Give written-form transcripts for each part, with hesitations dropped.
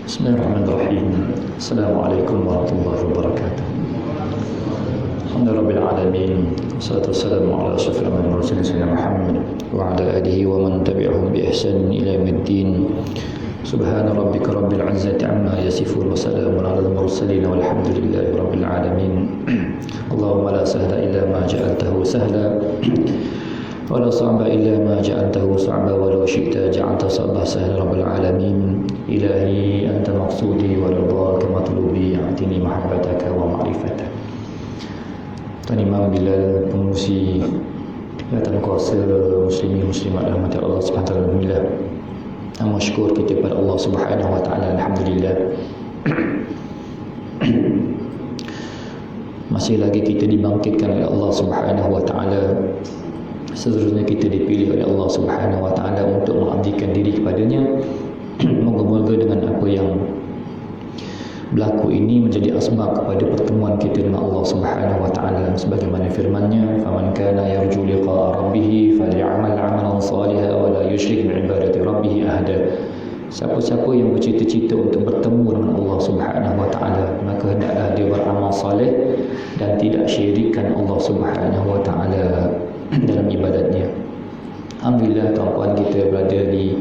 Bismillahirrahmanirrahim. Assalamualaikum warahmatullahi wabarakatuh. Alhamdulillahirabbil alamin. Wassalatu wassalamu ala asyrafil mursalin sayyidina Muhammad wa ala alihi wa man tabi'ahum bi ihsan ila yaumiddin. Subhana rabbika rabbil izzati amma yasifun wa salamun alal mursalin walhamdulillahi rabbil alamin. Allahumma la sahla illa ma ja'altahu sahla ولا صعب إلا ما جعلته صعبا ولو شئت جعلت صعبا سهلا رب العالمين إلهي أنت مقصودي ورضاك مطلوبي أعطني محبتك ومعرفتك. Tuan Imam Bilal pengurusi Jabatan Kuasa Muslimin Muslimat rahmat Allah Subhanahu wa taala, alhamdulillah. Nama syukur kita kepada Allah Subhanahu wa taala, alhamdulillah. Masih lagi kita dibangkitkan oleh Allah Subhanahu wa taala. Seterusnya kita dipilih oleh Allah Subhanahu wa taala untuk mengabdikan diri kepadanya. Moga-moga dengan apa yang berlaku ini menjadi asbab kepada pertemuan kita dengan Allah Subhanahu wa taala, sebagaimana firman-Nya, "Faman kana yarju liqa'a rabbih falyamal 'amalan shalihan wa la yusyrik bi ibadati rabbih ahada." Siapa-siapa yang bercita-cita untuk bertemu dengan Allah Subhanahu wa taala, maka hendaklah dia beramal soleh dan tidak syirikkan Allah Subhanahu wa taala dalam ibadatnya. Alhamdulillah, tuan-tuan, kita berada di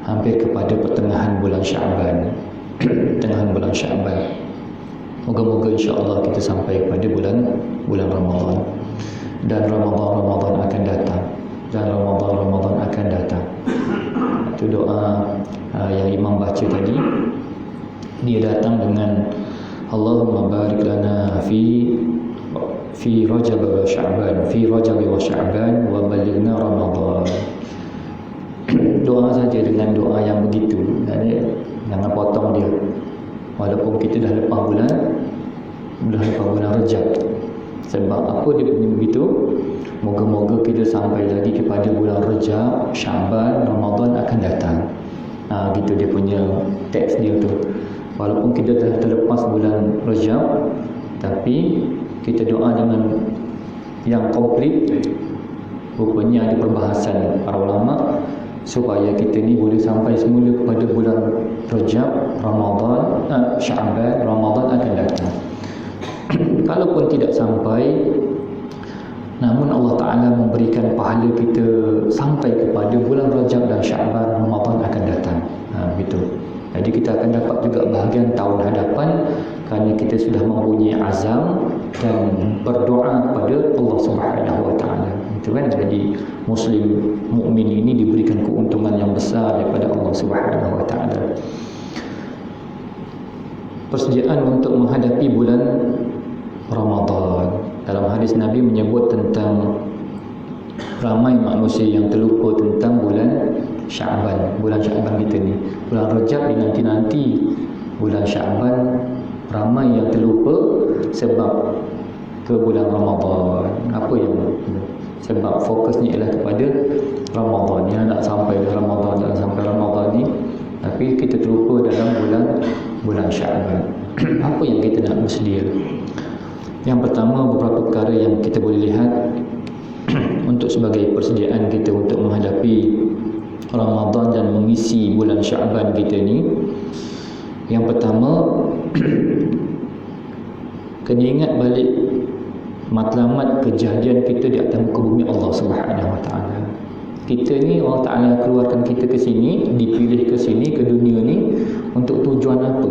hampir kepada pertengahan bulan Syaban. Pertengahan bulan Syaban. Moga-moga insya-Allah kita sampai kepada bulan Ramadan. Dan Ramadan akan datang. Dan Ramadan akan datang. Itu doa yang Imam baca tadi. Dia datang dengan Allahumma barik lana fi Rajab wa Sya'ban, fi Rajab wa Sya'ban wa balighna Ramadan. Doa saja dengan doa yang begitu. Jangan potong dia. Walaupun kita dah lepas bulan Rajab. Sebab apa dia punya begitu? Moga-moga kita sampai lagi kepada bulan Rajab, Sya'ban, Ramadan akan datang. Gitu dia punya teks dia tu. Walaupun kita dah terlepas bulan Rajab, tapi kita doa dengan yang komplit. Rupanya ada perbahasan para ulama supaya kita ni boleh sampai semula kepada bulan Rajab, Ramadan, Sya'ban, Ramadan akan datang. Kalaupun tidak sampai, namun Allah Ta'ala memberikan pahala kita sampai kepada bulan Rajab dan Sya'ban, Ramadan akan datang. Begitu. Jadi kita akan dapat juga bahagian tahun hadapan kerana kita sudah mempunyai azam dan berdoa kepada Allah Subhanahu wa taala. Itu kan, jadi muslim mukmin ini diberikan keuntungan yang besar daripada Allah Subhanahu wa taala. Persediaan untuk menghadapi bulan Ramadan. Dalam hadis Nabi menyebut tentang ramai manusia yang terlupa tentang bulan Sya'ban. Bulan Sya'ban kita ni, bulan Rajab dinanti-nanti, bulan Sya'ban ramai yang terlupa sebab ke bulan Ramadan. Apa yang sebab fokusnya ialah kepada Ramadan. Yang nak sampai Ramadan dan sampai Ramadan ni, tapi kita terlupa dalam bulan Sya'ban. Apa yang kita nak bersedia? Yang pertama, beberapa perkara yang kita boleh lihat untuk sebagai persediaan kita untuk menghadapi Ramadan dan mengisi bulan Sya'ban kita ni. Yang pertama, kena ingat balik matlamat kejadian kita di atas muka bumi Allah Subhanahu wa taala. Kita ni Allah Taala keluarkan kita ke sini, dipilih ke sini, ke dunia ni untuk tujuan apa?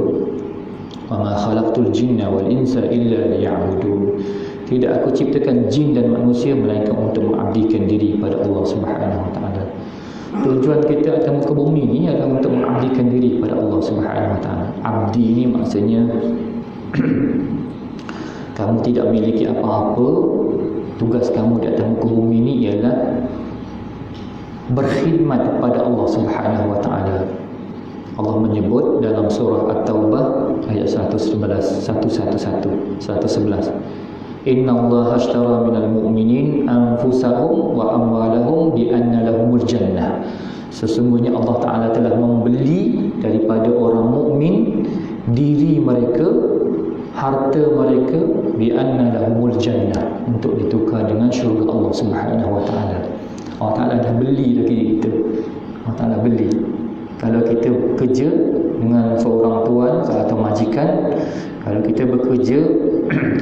Wa ma khalaqtul jinna wal insa illa liya'budun. Tidak aku ciptakan jin dan manusia melainkan untuk mengabdikan diri pada Allah Subhanahu wa taala. Tujuan kita atas muka bumi ni adalah untuk mengabdikan diri pada Allah Subhanahu wa taala. Abdi ni maksudnya kamu tidak memiliki apa-apa. Tugas kamu di atas muka bumi ni ialah berkhidmat kepada Allah Subhanahu wa taala. Allah menyebut dalam surah At-Taubah ayat 111, Inna Allah ashtara minal mu'minin anfusahum wa amwalahum bi anna lahumul jannah. Sesungguhnya Allah Ta'ala telah membeli daripada orang mukmin diri mereka, harta mereka, bi anna lahumul jannah, untuk ditukar dengan syurga Allah Subhanahu wa taala. Allah Ta'ala dah beli lagi kita. Allah Ta'ala beli. Kalau kita bekerja dengan seorang tuan atau majikan, kalau kita bekerja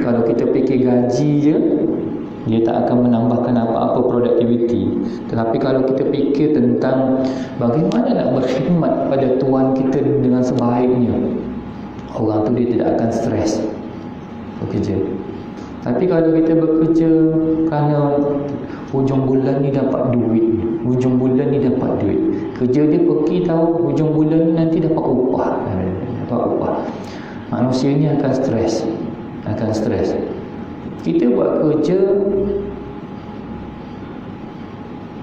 kalau kita fikir gaji je, dia tak akan menambahkan apa-apa produktiviti. Tetapi kalau kita fikir tentang bagaimana nak berkhidmat pada tuan kita dengan sebaiknya, orang tu dia tidak akan stres bekerja. Tapi kalau kita bekerja kerana hujung bulan ni dapat duit, hujung bulan ni dapat duit, kerja dia pergi tahu hujung bulan ni nanti dapat upah, manusia ni akan stres. Kita buat kerja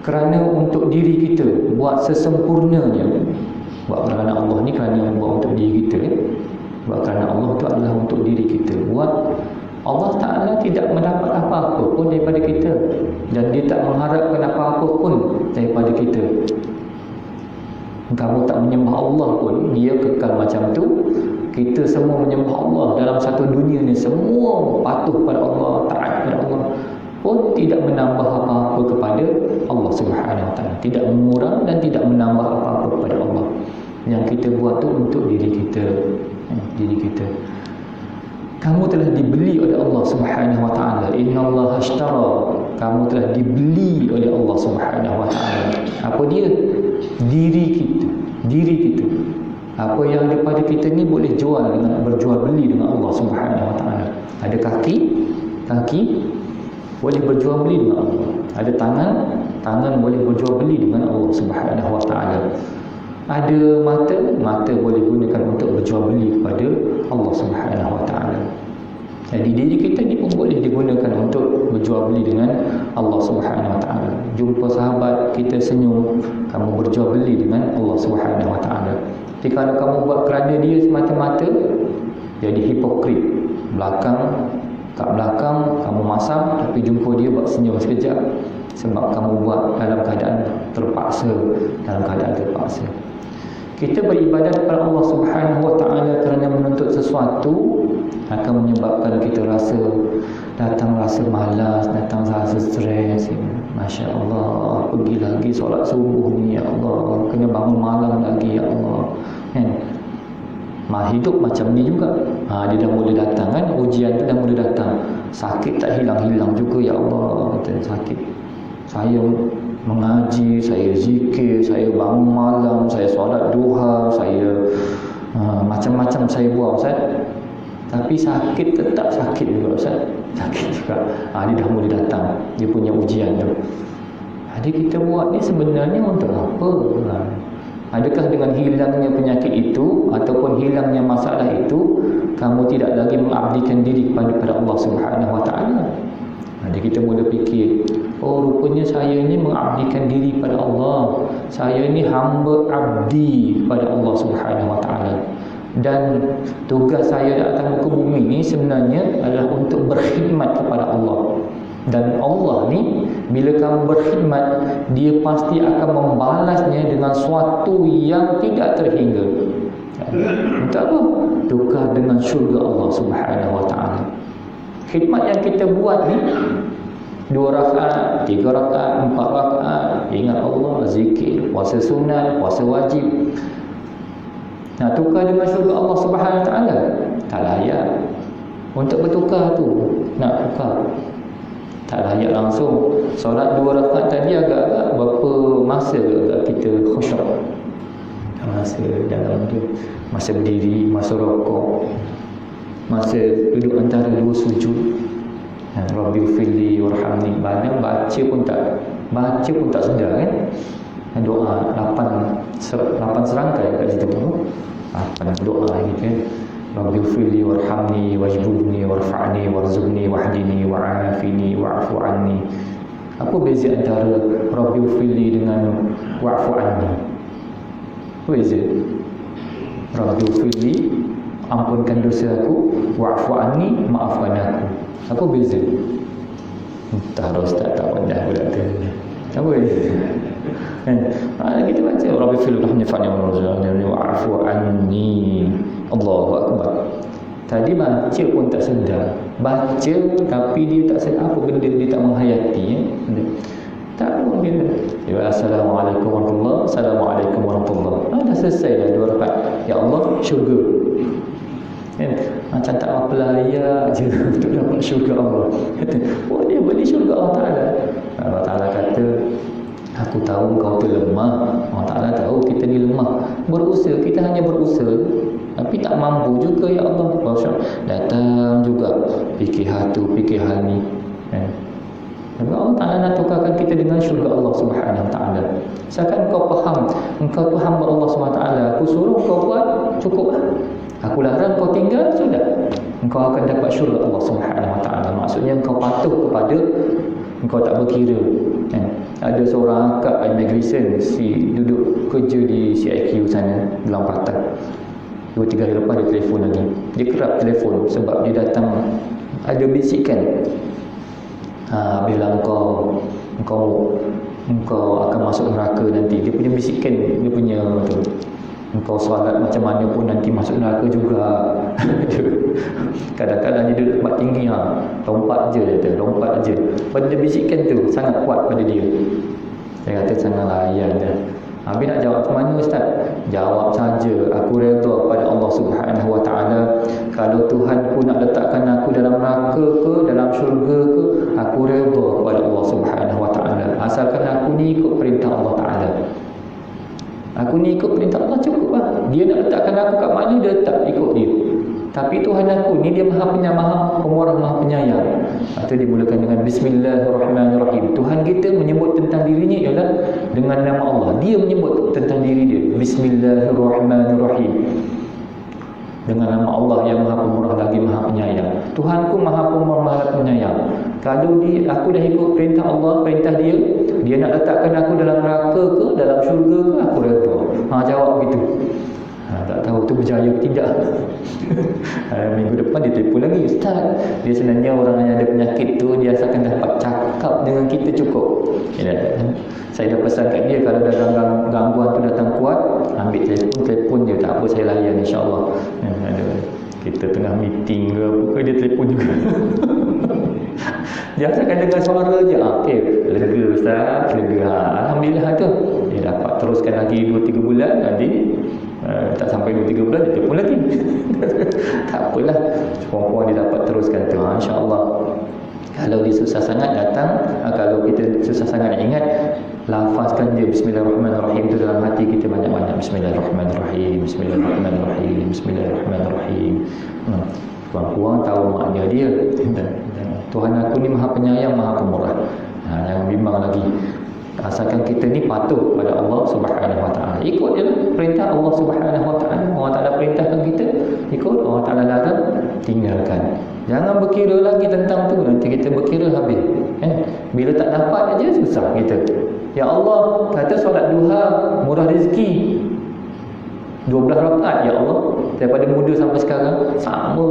kerana untuk diri kita, buat sesempurnanya. Buat kerana Allah ni kerana buat untuk diri kita, buat kerana Allah tu adalah untuk diri kita. Buat Allah Ta'ala tidak mendapat apa-apa pun daripada kita, dan dia tak mengharapkan apa-apa pun daripada kita. Kamu tak menyembah Allah pun, dia kekal macam tu. Kita semua menyembah Allah dalam satu dunia ni, semua patuh pada Allah, taat pada Allah, pun tidak menambah apa-apa kepada Allah Subhanahu Wa Taala, tidak mengurang dan tidak menambah apa-apa kepada Allah. Yang kita buat tu untuk diri kita, Kamu telah dibeli oleh Allah Subhanahu Wa Taala. Innallaha ashtara. Kamu telah dibeli oleh Allah Subhanahu Wa Taala. Apa dia? Diri kita. Apa yang daripada kita ni boleh jual dengan berjual beli dengan Allah Subhanahu Wa Taala. Ada kaki boleh berjual beli dengan Allah. Ada tangan boleh berjual beli dengan Allah Subhanahu Wa Taala. Ada mata boleh gunakan untuk berjual beli kepada Allah Subhanahu Wa Taala. Jadi diri kita ni pun boleh digunakan untuk berjual beli dengan Allah Subhanahu Wa Taala. Jumpa sahabat kita senyum, kamu berjual beli dengan Allah Subhanahu Wa Taala. Tapi kalau kamu buat kerana dia semata-mata, jadi hipokrit. Kat belakang kamu masam, tapi jumpa dia buat senyum sekejap, sebab kamu buat dalam keadaan terpaksa. Kita beribadat kepada Allah Subhanahu Wa Taala kerana menuntut sesuatu akan menyebabkan kita datang rasa malas, datang rasa stres. Masya Allah, pergi lagi solat subuh ni, ya Allah, kena bangun malam lagi, ya Allah. Hidup macam ni juga. Dia dah mula datang kan, ujian tu dah mula datang. Sakit tak hilang-hilang juga, ya Allah, kata sakit. Saya mengaji, saya zikir, saya bangun malam, saya solat duha, saya macam-macam saya buat, Ustaz. Tapi sakit tetap sakit juga, Ustaz. Sakit juga. Dia dah mula datang, dia punya ujian tu. Jadi kita buat ni sebenarnya untuk apa? Adakah dengan hilangnya penyakit itu ataupun hilangnya masalah itu, kamu tidak lagi mengabdikan diri kepada Allah Subhanahu Wa Taala? Jadi kita mula fikir, rupanya saya ni mengabdikan diri pada Allah. Saya ni hamba abdi pada Allah Subhanahu Wa Taala. Dan tugas saya datang ke bumi ni sebenarnya adalah untuk berkhidmat kepada Allah. Dan Allah ni bila kamu berkhidmat, dia pasti akan membalasnya dengan sesuatu yang tidak terhingga. Untuk apa? Tukar dengan syurga Allah Subhanahu Wa Taala. Khidmat yang kita buat ni 2 rakaat, 3 rakaat, 4 rakaat, ingat Allah, zikir, puasa sunat, puasa wajib. Nak tukar dengan syurga Allah Subhanahu Wa Taala? Tak layak. Untuk bertukar tu, nak tukar, tak layak langsung. Solat 2 rakaat tadi agak-agak berapa masa kita khusyuk? Masa dalam tu, masa berdiri, masa rokok, masa duduk antara 2 sujud. Rabbi ufilli warhamni. Baca pun tak sedar kan? Doa 8 serangkai kat situ. 8 doa gitu kan. Rabbi ufilli warhamni wajburni warfa'ni warzuqni wahdini wa'afini wa'fu anni. Apa beza antara Rabbi ufilli dengan wa'fu anni? Apa beza? Rabbi ufilli, ampunkan dosa aku, wa'fu anni, maafkan aku. Apa beza? Tak ada ustaz, tak pandai pula tu. Apa beza? Kita baca Rabbi ufilli warhamni wa'fu anni. Allahu Akbar. Tadi baca pun tak sedar. Baca tapi dia tak sedar apa benda, dia tak menghayati. Tak pun kita. Ya, Assalamualaikum warahmatullahi. Assalamualaikum warahmatullahi. Dah selesai dah 2 rakaat. Ya Allah, syurga. Kan? Macam tak apa layak je untuk dapat syurga Allah. Kata, oh dia beli syurga Allah Ta'ala. Allah Ta'ala kata, aku tahu kau tu lemah. Allah Ta'ala tahu kita ni lemah. Berusaha, kita hanya berusaha, tapi tak mampu juga ya Allah. Datang juga fikir hal tu, fikir hal ni. Tapi Allah Ta'ala nak tukarkan kita dengan syurga Allah Subhanahu Wa Ta'ala. Seakan kau faham, engkau tu hamba Allah Subhanahu Wa Ta'ala. Aku suruh kau buat, cukup lah. Aku larang kau tinggal, sudah. Engkau akan dapat syurga Allah Subhanahu Wa Ta'ala. Maksudnya engkau patuh kepada, engkau tak berkira. Ada seorang akak immigration, duduk kerja di CIQ sana, Gelang Patah. 2-3 hari lepas dia telefon lagi. Dia kerap telefon sebab dia datang ada bisikan. Bila engkau akan masuk neraka nanti. Dia punya bisikan, dia punya tu. Engkau solat macam mana pun nanti masuk neraka juga. Kadang-kadang dia duduk tempat tinggi, lompat je dia, lompat je. Pada bisikan tu sangat kuat pada dia. Saya kata jangan layan dia. Habis nak jawab macam mana Ustaz? Jawab saja, aku redha pada Allah Subhanahu Wa Ta'ala. Kalau Tuhan pun nak letakkan aku dalam neraka ke, dalam syurga ke, aku redha pada Allah Subhanahu Wa Ta'ala. Asalkan aku ni ikut perintah Allah Ta'ala. Aku ni ikut perintah Allah, cukup lah. Dia nak letakkan aku kat mana, dia tak ikut dia. Tapi Tuhan aku ni dia maha penyayang, maha pemurah, maha penyayang. Itu dimulakan dengan Bismillahirrahmanirrahim. Tuhan kita menyebut tentang dirinya ialah dengan nama Allah. Dia menyebut tentang diri dia, Bismillahirrahmanirrahim. Dengan nama Allah yang maha pemurah lagi maha penyayang. Tuhanku maha pemurah, maha penyayang. Kalau aku dah ikut perintah Allah, perintah dia nak letakkan aku dalam neraka ke, dalam syurga ke, aku redha. Jawab begitu. Tak tahu tu berjaya ke tidak. Minggu depan dia telefon lagi, Ustaz, dia sebenarnya orang yang ada penyakit tu, dia asalkan dapat cakap dengan kita cukup. Saya dah pesan kat dia, kalau dah gangguan tu datang kuat, ambil telefon je, tak apa, saya layan insyaAllah. Kita tengah meeting ke apa ke, dia telefon juga. Dia asalkan dengar suara je, okey, lega Ustaz, lega. Alhamdulillah tu. Dia dapat teruskan lagi 2-3 bulan, nanti tak sampai 2-3 bulan dia telefon lagi. Tak apalah, perempuan dia dapat teruskan tu, insyaAllah. Kalau dia susah sangat datang, kalau kita susah sangat nak ingat, lafazkan je Bismillahirrahmanirrahim tu dalam hati kita banyak-banyak. Bismillahirrahmanirrahim, Bismillahirrahmanirrahim, Bismillahirrahmanirrahim. Puan-puan tahu makna dia. Tuhan aku ni maha penyayang, maha pemurah. Jangan bimbang lagi. Asalkan kita ni patuh pada Allah Subhanahu Wa Ta'ala. Ikut je lah perintah Allah Subhanahu Wa Ta'ala. Allah Ta'ala perintahkan kita, ikut. Allah Ta'ala larang, tinggalkan. Jangan berkira lagi tentang tu. Nanti kita berkira habis. Bila tak dapat aja susah kita. Ya Allah, kata solat duha murah rezeki 12 rakaat, ya Allah, daripada muda sampai sekarang sama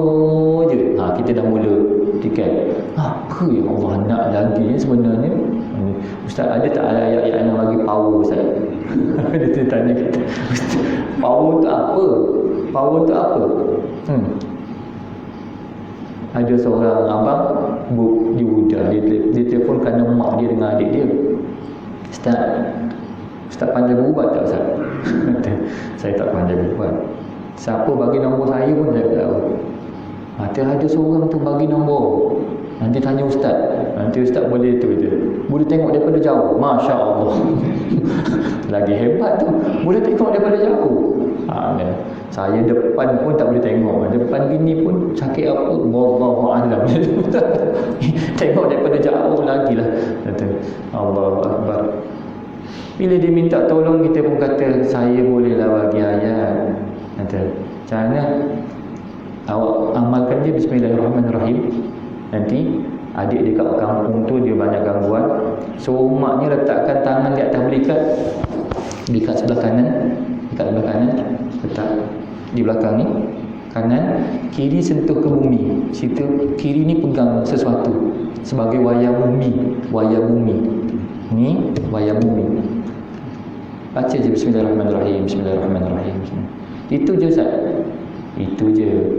je. Kita dah mula tiket. Apa yang Allah nak lagi ni sebenarnya? Ustaz, ada tak ayat-ayat yang lagi power Ustaz? Dia tanya kita, Ustaz, power tu apa? Power tu apa? Ada seorang abang di Uda, dia telefon kerana mak dia dengan adik dia. Ustaz pandai berubat tak Ustaz? Saya tak pandai berubat. Siapa bagi nombor saya pun saya tak tahu. Ada seorang tu bagi nombor. Nanti tanya Ustaz. Nanti Ustaz boleh tu je. Boleh tengok daripada jauh. Masya Allah. Lagi hebat tu. Boleh tengok daripada jauh. Saya depan pun tak boleh tengok. Depan bini pun sakit apa? Wallahu a'lam. Tengok daripada jauh lagi lah. Allahu Akbar. Bila dia minta tolong, kita pun kata, saya bolehlah bagi ayat. Kata, macam mana? Awak amalkan je Bismillahirrahmanirrahim. Nanti adik dia kat kampung tu dia banyak gangguan, so maknya letakkan tangan di atas belikat, belikat sebelah kanan, dekat sebelah kanan, letak di belakang ni, kanan, kiri sentuh ke bumi. Situ kiri ni pegang sesuatu sebagai wayang bumi, wayang bumi. Ni wayang bumi. Baca je Bismillahirrahmanirrahim, Bismillahirrahmanirrahim. Itu je Ustaz. Itu je.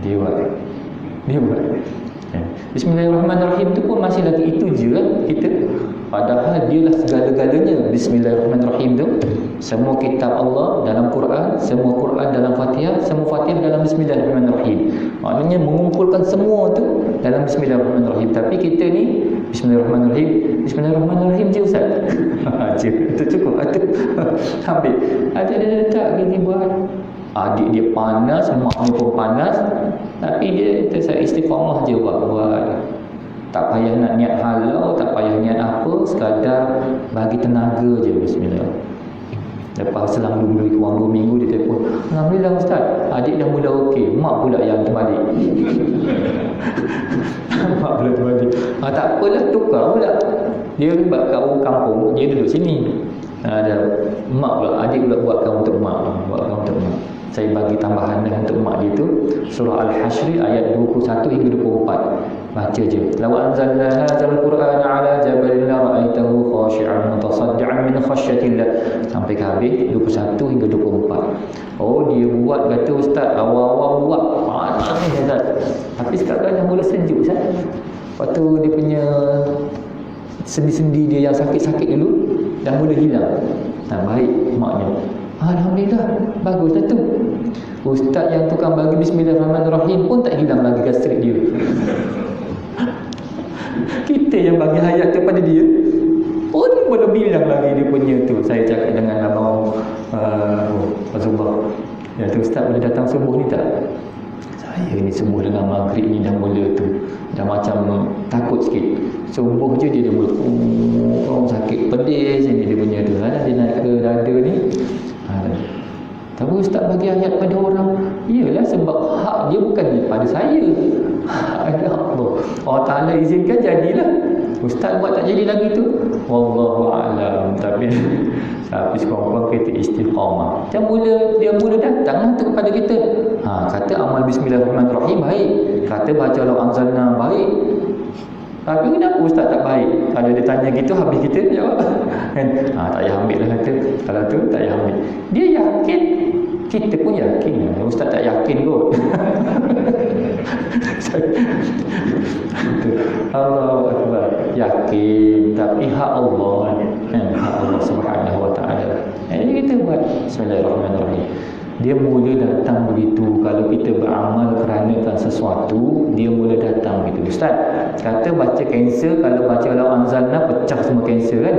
Dia buat. Bismillahirrahmanirrahim tu pun masih lagi itu je lah kita. Padahal dialah segala-galanya. Bismillahirrahmanirrahim tu. Semua kitab Allah dalam Quran, semua Quran dalam Fatihah, semua Fatihah dalam Bismillahirrahmanirrahim. Maknanya mengumpulkan semua tu dalam Bismillahirrahmanirrahim. Tapi kita ni Bismillahirrahmanirrahim, Bismillahirrahmanirrahim je Ustaz. Je, itu cukup. Habis. Ada dia letak gini buat. Adik dia panas, mak dia pun panas, tapi dia istiqamah je buat. Tak payah nak niat halau, tak payah niat apa, sekadar bagi tenaga je. Bismillah. Lepas selang 2 minggu dia telefon, Alhamdulillah Ustaz, adik dah mula okey, mak pula yang terbalik. Mak pula terbalik. Tak apalah, tukar pula. Dia sebab kat orang kampung, dia duduk sini. Ada mak pula, adik pula buatkan untuk mak. Saya bagi tambahan untuk mak dia tu, surah Al-Hashr ayat 21 hingga 24. Baca je. Law anzalna hadzal Qur'ana 'ala jabalin la ra'aitahu khashi'an mutasaddian min khashyatillah. Sampai ke habis 21 hingga 24. Oh, dia buat, kata Ustaz, awal-awal buat panas ni Ustaz. Tapi sekarang dah mula sejuk Ustaz. Lepas tu dia punya sendi-sendi dia yang sakit-sakit dulu dah mula hilang. Baik maknya. Alhamdulillah, baguslah tu. Ustaz yang tukang bagi Bismillahirrahmanirrahim pun tak hilang lagi gastrik dia. Kita yang bagi hayat kepada dia pun belum hilang lagi dia punya tu. Saya cakap dengan abang Azubah, ya tu Ustaz boleh datang subuh ni tak? Saya ni subuh dengan maghrib ni dah mula tu, dah macam takut sikit. Subuh je dia mula sakit pedih sini dia punya tu. Dia naik ke dada ni. Tapi Ustaz bagi ayat pada orang, iyalah sebab hak dia bukan pada saya. Hak Allah. Allah Ta'ala izinkan jadilah. Ustaz buat tak jadi lagi tu, wallahu a'lam. Tapi sekurang-kurang kita istiqamah. Dia mula datang tu kepada kita. Kata amal Bismillahirrahmanirrahim baik, kata baca Law Anzalna baik. Tapi kenapa Ustaz tak baik? Kalau dia tanya gitu, habis kita jawab kan? Tak payah ambil lah kata. Kalau tu tak payah ambil. Dia yakin, kita pun yakin. Ustaz tak yakin kot. Allahu Akbar. Yakin, tapi hak Allah kan? Hak Allah Subhanahu Wa Ta'ala. Jadi kita buat Bismillahirrahmanirrahim. Dia mula datang begitu. Kalau kita beramal kerana sesuatu, dia mula datang begitu. Ustaz kata baca kanser, kalau baca Law Anzalna pecah semua kanser kan?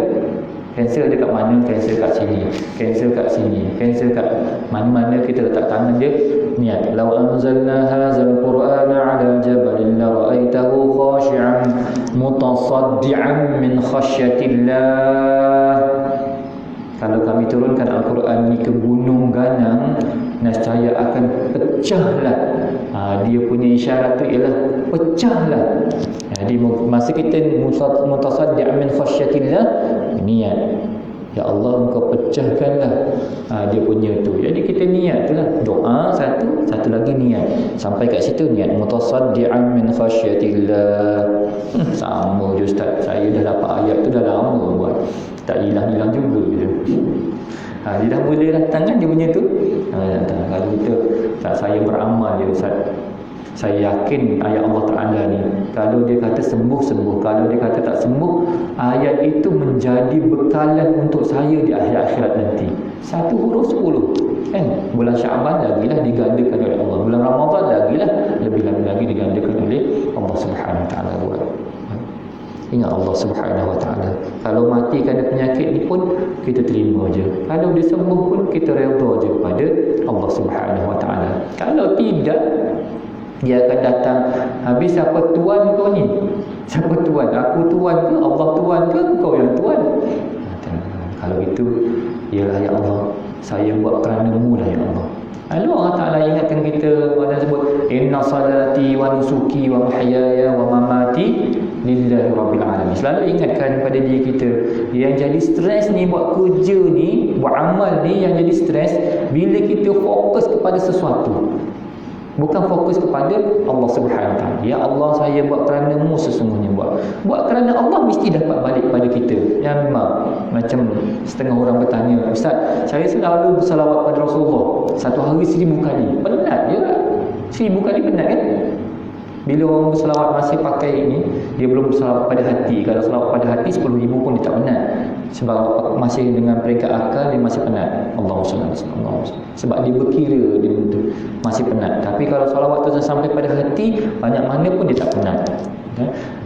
Kanser dekat mana? Kanser kat sini, kanser kat sini, kanser kat mana-mana kita letak tangan dia, niat. Law anzalna hadzal Qur'ana 'ala jabalin la ra'aitahu khashi'an mutasaddian min khashyatillah. Kalau kami turunkan Al-Quran ni ke gunung ganang, nescaya akan pecahlah. Dia punya isyarat tu ialah pecahlah. Jadi masa kita mutasaddi' min khashyatillah, niat, ya Allah engkau pecahkanlah dia punya tu. Jadi kita niat tu lah. Doa satu lagi niat. Sampai kat situ niat mutasaddi'an min khashyatillah. Sama je Ustaz. Saya dah dapat ayat tu dah lama buat. Tak hilang-hilang juga gitu. Dia dah mula datang kan dia punya tu. Kalau kita saya beramal je Ustaz, saya yakin ayat Allah Ta'ala ni, kalau dia kata sembuh, kalau dia kata tak sembuh, ayat itu menjadi bekalan untuk saya di akhirat nanti. 1 huruf 10 kan? Bulan Syaban lagilah digandakan oleh Allah, bulan Ramadan lagilah lebih lagi digandakan oleh Allah Subhanahu Wa Ta'ala buat. Ingat Allah Subhanahu Wa Ta'ala. Kalau mati kerana penyakit ni pun kita terima je. Kalau dia sembuh pun kita redha je kepada Allah Subhanahu Wa Ta'ala. Kalau tidak, dia akan datang, habis siapa tuan kau ni? Siapa tuan? Aku tuan ke? Allah tuan ke? Kau yang tuan? Kalau itu, ialah ya Allah, saya buat kerana-Mu lah ya Allah. Lalu Allah Ta'ala ingatkan kita, Allah sebut, inna salati wa nusuki wa mahyaya wa mamati lillahi rabbil alamin. Selalu ingatkan pada diri kita, yang jadi stres ni buat kerja ni, buat amal ni, yang jadi stres bila kita fokus kepada sesuatu, bukan fokus kepada Allah Subhanahu Wa Ta'ala. Ya Allah, saya buat kerana-Mu sesungguhnya buat kerana Allah, mesti dapat balik pada kita. Yang memang macam setengah orang bertanya, Ustaz, saya selalu bersalawat pada Rasulullah satu hari 1000 kali. Penat je lah. 1000 kali penat kan? Bila orang bersalawat masih pakai ini, Dia belum salawat pada hati. Kalau salawat pada hati 10,000 pun dia tak penat. Sebab masih dengan peringkat akal dia masih penat. Allahumma salli ala sayyidina Muhammad. Sebab dia berkira dia masih penat. Tapi kalau salawat tu sampai pada hati, banyak mana pun dia tak penat.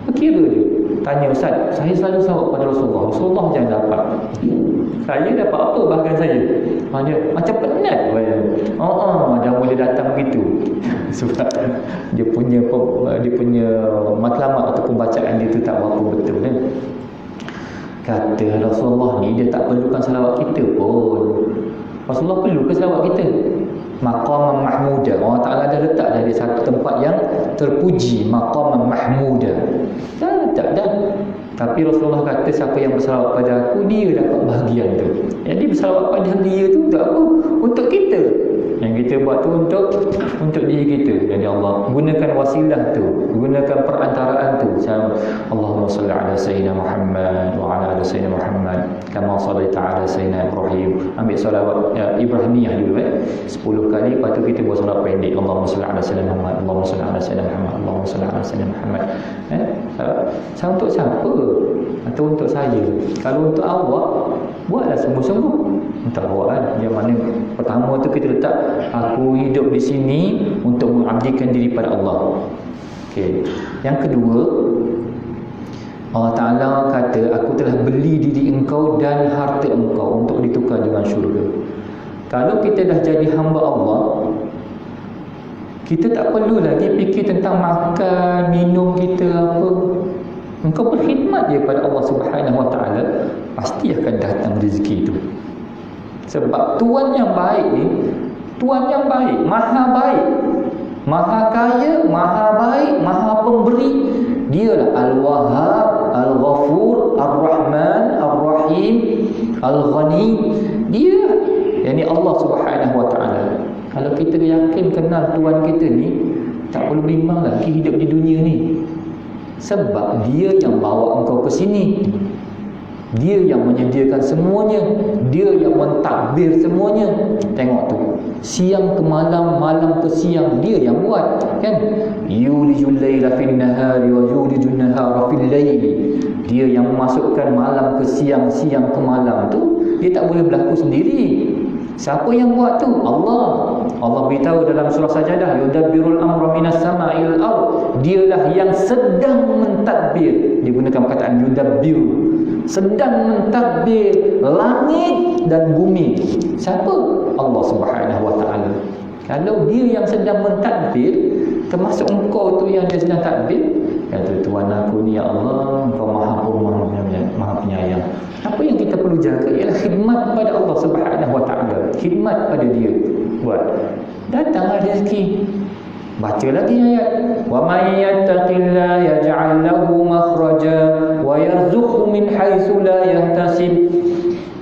Berkira dia. Tanya, Ustaz, saya selalu salawat pada Rasulullah. Rasulullah jangan dapat. Saya dapat apa bahagian saya? Macam penat. Jangan boleh datang begitu. Sebab dia punya matlamat ataupun bacaan dia tu tak berapa betul kan. Kata Rasulullah ni dia tak perlukan salawat kita pun. Rasulullah perlu ke salawat kita? Maqaman mahmuda. Allah Ta'ala dah letak dah di satu tempat yang terpuji, maqaman mahmuda. Tak dah. Tapi Rasulullah kata siapa yang bersalawat pada aku, dia dapat bahagian tu. Jadi bersalawat pada dia tu untuk apa? Untuk kita. Yang kita buat tu untuk diri kita. Jadi Allah gunakan wasilah tu, gunakan perantaraan tu. Allahumma salli ala sayyidina Muhammad wa ala ali sayyidina Muhammad kama sallaita ala sayyidina Ibrahim. Ambil salawat Ibrahimiyah dulu 10 kali, lepas tu kita buat salawat pendek. Allahumma salli ala sayyidina Muhammad, Allahumma salli ala sayyidina Muhammad, Allahumma salli ala sayyidina Muhammad. Untuk siapa? Atau untuk saya? Kalau untuk awak, buatlah sungguh-sungguh untuk awak kan. Yang mana pertama tu kita letak, aku hidup di sini untuk mengabdikan diri pada Allah. Okey. Yang kedua, Allah Ta'ala kata, aku telah beli diri engkau dan harta engkau untuk ditukar dengan syurga. Kalau kita dah jadi hamba Allah, kita tak perlu lagi fikir tentang makan, minum kita apa. Engkau berkhidmat je pada Allah Subhanahu Wa Ta'ala, pasti akan datang rezeki itu. Sebab Tuhan yang baik ni, Tuhan yang baik, maha baik, maha kaya, maha baik, maha pemberi. Dialah Al-Wahhab, Al-Ghafur, Ar-Rahman, Ar-Rahim, Al-Ghani. Dia, yakni Allah Subhanahu Wa Ta'ala. Kalau kita yakin kenal Tuhan kita ni, tak perlu bimbang lagi hidup di dunia ni. Sebab dia yang bawa engkau ke sini. Dia yang menyediakan semuanya. Dia yang mentadbir semuanya. Tengok tu, siang ke malam, malam ke siang, dia yang buat kan. Yulijul laila fin nahari wa yulijun nahara fil laili. Dia yang memasukkan malam ke siang, siang ke malam tu. Dia tak boleh berlaku sendiri. Siapa yang buat tu? Allah. Allah beritahu dalam surah Sajadah, yudabbirul amra minas sama'il ard. Dialah yang sedang mentadbir. Digunakan perkataan yudabbir, sedang mentadbir langit dan bumi. Siapa? Allah Subhanahu Wa Ta'ala. Kalau dia yang sedang mentadbir, termasuk engkau tu yang dia sedang tadbir, kata Tuhan aku ni ya Allah, engkau maha penyayang. Apa yang kita perlu jaga ialah khidmat pada Allah Subhanahu Wa Ta'ala. Khidmat pada dia. Buat. Datanglah rezeki. Baca lagi ayat. Wa may yattaqillaha yaj'al lahu makhraja wa yarzuqhu min haitsu la yahtasib.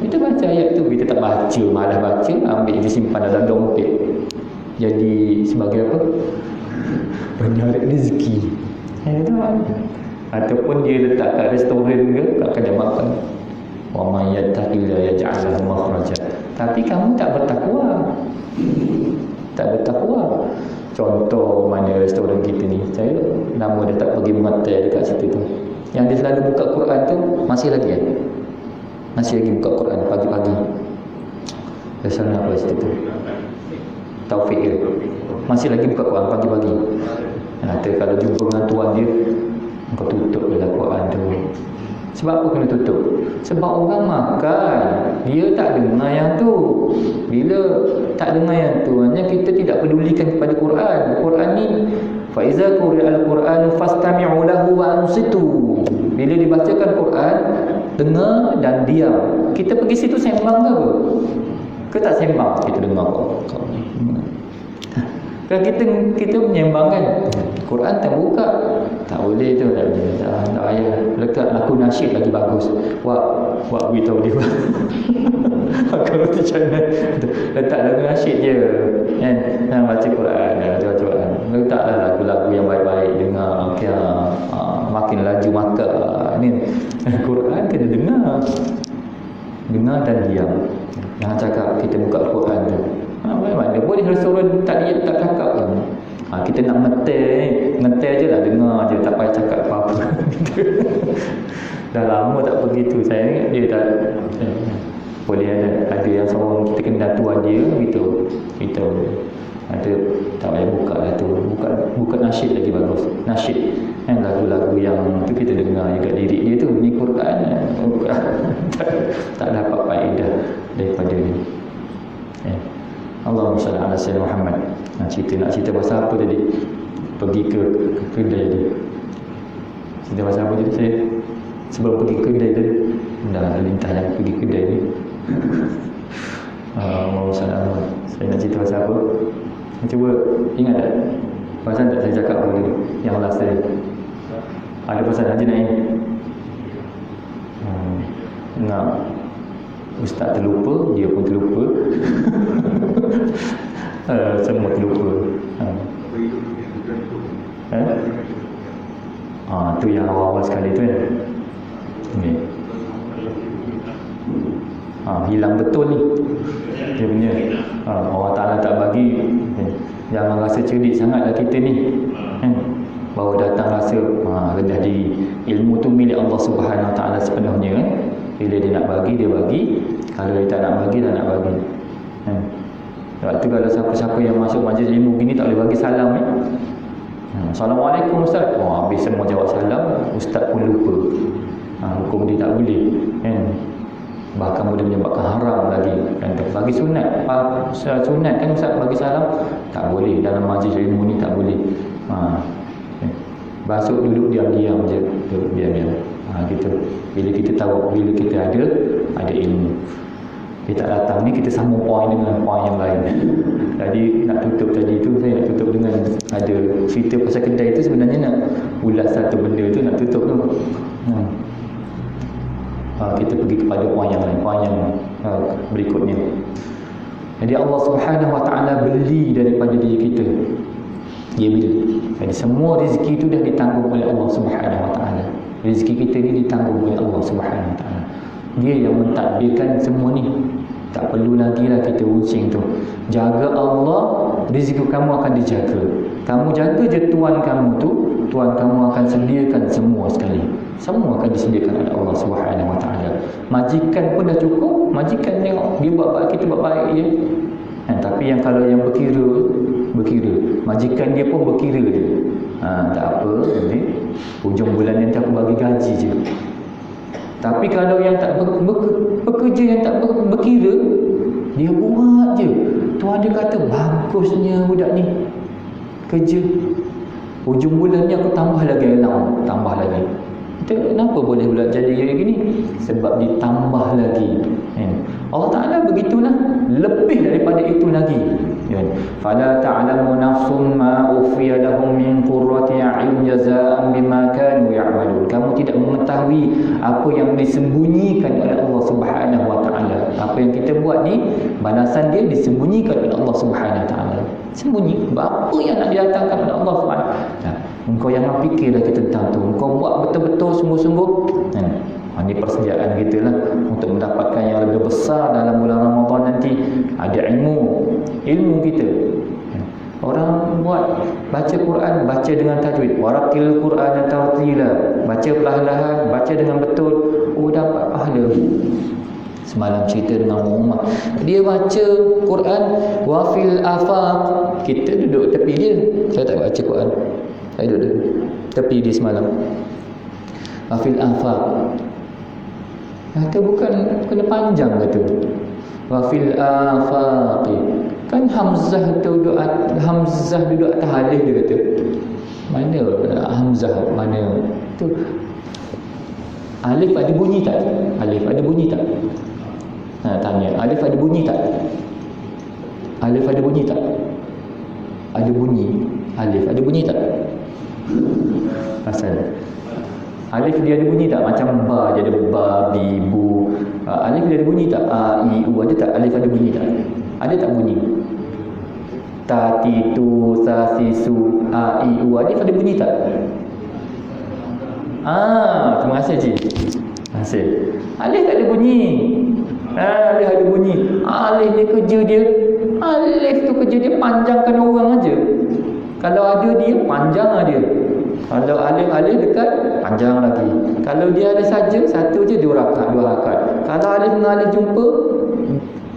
Kita baca ayat tu, kita tak baca, malas baca, ambil disimpan dalam dompet. Jadi sebagai apa? Penyarek rezeki. Ataupun dia letak kat restoran ke, kat kedai makan. Wa may yattaqillaha yaj'al lahu makhraja. Tapi kamu tak bertakwa. Tak bertakwa. Contoh mana restoran kita ni, saya nama dia tak pergi mengetai dekat situ tu. Yang dia selalu buka Quran tu, masih lagi kan? Masih lagi buka Quran pagi-pagi. Restoran apa situ tu? Taufik ke? Masih lagi buka Quran pagi-pagi. Nanti kalau jumpa dengan tuan dia, kau tutup dalam Quran tu. Sebab apa kena tutup? Sebab orang makan, dia tak dengar yang tu. Bila tak dengar yang tu, hanya kita tidak pedulikan kepada Quran. Quran ni, fa iza quri'al Qur'anu fastami'u lahu wa ansitu. Bila dibacakan Quran, dengar dan diam. Kita pergi situ sembang ke apa? Ke tak sembang? Kita dengar kau. Kalau kita menyembang kan, Quran tak buka, tak boleh tu, tak payah. Lekat lagu nasyid lagi bagus. Buat beritahu dia. Kalau tu channel letak lagu nasyid je kan, dan baca Quran, baca Quran. Letaklah lagu-lagu yang baik-baik, dengar makin laju maka ni Quran kena dengar dan diam. Jangan cakap kita buka Quran tu. Mana boleh restoran tak cakap pun. Kita nak ngetai je lah, dengar je, tak payah cakap apa-apa. Dah lama tak pergi tu. Saya ingat dia tak boleh ada yang seorang kita kenal tuan dia kita ada tak payah buka lah tu, buka nasyid lagi bagus, nasyid kan, lagu-lagu yang tu kita dengar juga lirik dia tu ni Quran tak dapat faedah daripada ni. Allahumma salli ala sayyidina Muhammad. Nak cerita pasal apa tadi? Pergi ke kedai dia. Cerita pasal apa tadi saya? Sebelum pergi kedai dia, dah lintah yang pergi kedai ni. Allahumma salli ala. Saya nak cerita pasal apa? Cuba ingat tak? Pasal tak saya cakap apa tadi? Yang last tadi. Ada pasal Haji Naim. Nak Ustaz terlupa, dia pun terlupa. Semua terlupa. Tu yang awal-awal sekali tu kan. Hilang betul ni dia punya. Allah Ta'ala tak bagi. Jangan rasa cerdik sangatlah kita ni kan? Baru datang rasa rendah diri. Ilmu tu milik Allah Subhanahu Wa Ta'ala sepenuhnya kan? Bila dia nak bagi, dia bagi. Kalau dia tak nak bagi, tak nak bagi kan? Sebab tu kalau siapa-siapa yang masuk majlis ilmu gini tak boleh bagi salam ni. Assalamualaikum Ustaz. Habis semua jawab salam, Ustaz pun lupa. Hukum dia tak boleh kan? Bahkan boleh menyebabkan haram lagi kan? Bagi sunat, sunat kan Ustaz bagi salam tak boleh dalam majlis ilmu ni, tak boleh. Masuk duduk diam-diam je, diam-diam. Kita bila kita tahu, bila kita ada ilmu, dia tak datang ni, kita sambung poin dengan poin yang lain. Jadi nak tutup tadi tu, saya nak tutup dengan ada cerita pasal kedai tu. Sebenarnya nak ulas satu benda tu, nak tutup tu. Kita pergi kepada poin yang lain, poin yang berikutnya. Jadi Allah Subhanahu Wa Ta'ala beli daripada diri kita. Dia beli. Jadi semua rezeki itu dah ditanggung oleh Allah Subhanahu Wa Ta'ala. Rezeki kita ni ditanggung oleh Allah Subhanahu Wa Ta'ala. Dia yang mentadbirkan semua ni. Tak perlu lagi lah kita uncing tu. Jaga Allah, rezeki kamu akan dijaga. Kamu jaga je Tuhan kamu tu, Tuhan kamu akan sediakan semua sekali. Semua akan disediakan oleh Allah Subhanahu Wa Ta'ala. Majikan pun dah cukup. Majikan tengok dia buat baik, kita buat baik je. Tapi yang kalau yang berkira, majikan dia pun berkira je. Tak apa, nanti hujung bulan nanti aku bagi gaji je. Tapi kalau yang tak pekerja yang tak berkira, dia buat je. Tuhan dia kata bagusnya budak ni kerja. Hujung bulan ni aku tambah lagi allowance, tambah lagi. Kenapa boleh pula jadi kayak gini? Sebab ditambah lagi. Allah Ta'ala begitulah, lebih daripada itu lagi. Fala ta'lamu nafsum ma ukhfiya lahum min qurrati a'yun jazaa'an bima kanu ya'malun. Kamu tidak mengetahui apa yang disembunyikan oleh Allah Subhanahu Wa Ta'ala. Apa yang kita buat ni, balasan dia disembunyikan oleh Allah Subhanahu Wa Ta'ala. Sembunyi. Apa yang nak didatangkan oleh Allah Subhanahu Wa Ta'ala? Engkau jangan fikirlah kita tentang tu. Engkau buat betul-betul sungguh-sungguh. Ini persediaan kita lah untuk mendapatkan yang lebih besar dalam bulan Ramadan nanti. Ada ilmu kita. Orang buat baca Quran, baca dengan tajwid. Warattil Quran tartila. Baca perlahan-lahan, baca dengan betul. Dapat pahala. Semalam cerita dengan Muhammad, dia baca Quran wafil afaq. Kita duduk tepi dia. Saya tak baca Quran, saya duduk tepi dia semalam. Wafil afaq kata bukan kena panjang kata. Wafil afaq kan hamzah duduk atas alif dia kata. Mana hamzah, mana tu alif ada bunyi tak? Alif ada bunyi tak? Tanya, alif ada bunyi tak? Alif ada bunyi tak? Ada bunyi. Alif ada bunyi tak? Pasal alif dia ada bunyi tak? Macam ba dia ada ba, bi, bu. Alif dia ada bunyi tak? A, i, u ada tak? Alif ada bunyi tak? Ada tak bunyi? Ta, ti, tu, sa, si, su, a, i, u. Alif ada bunyi tak? Terima kasih Cik. Terima kasih. Alif tak ada bunyi. Alif ada bunyi. Alif ni kerja dia, Alif tu kerja dia panjangkan orang aja. Kalau ada dia, panjang dia. Kalau alif dekat, panjang lagi. Kalau dia ada saja, satu je 2 rakaat, 2 rakaat. Kalau alif dengan alif jumpa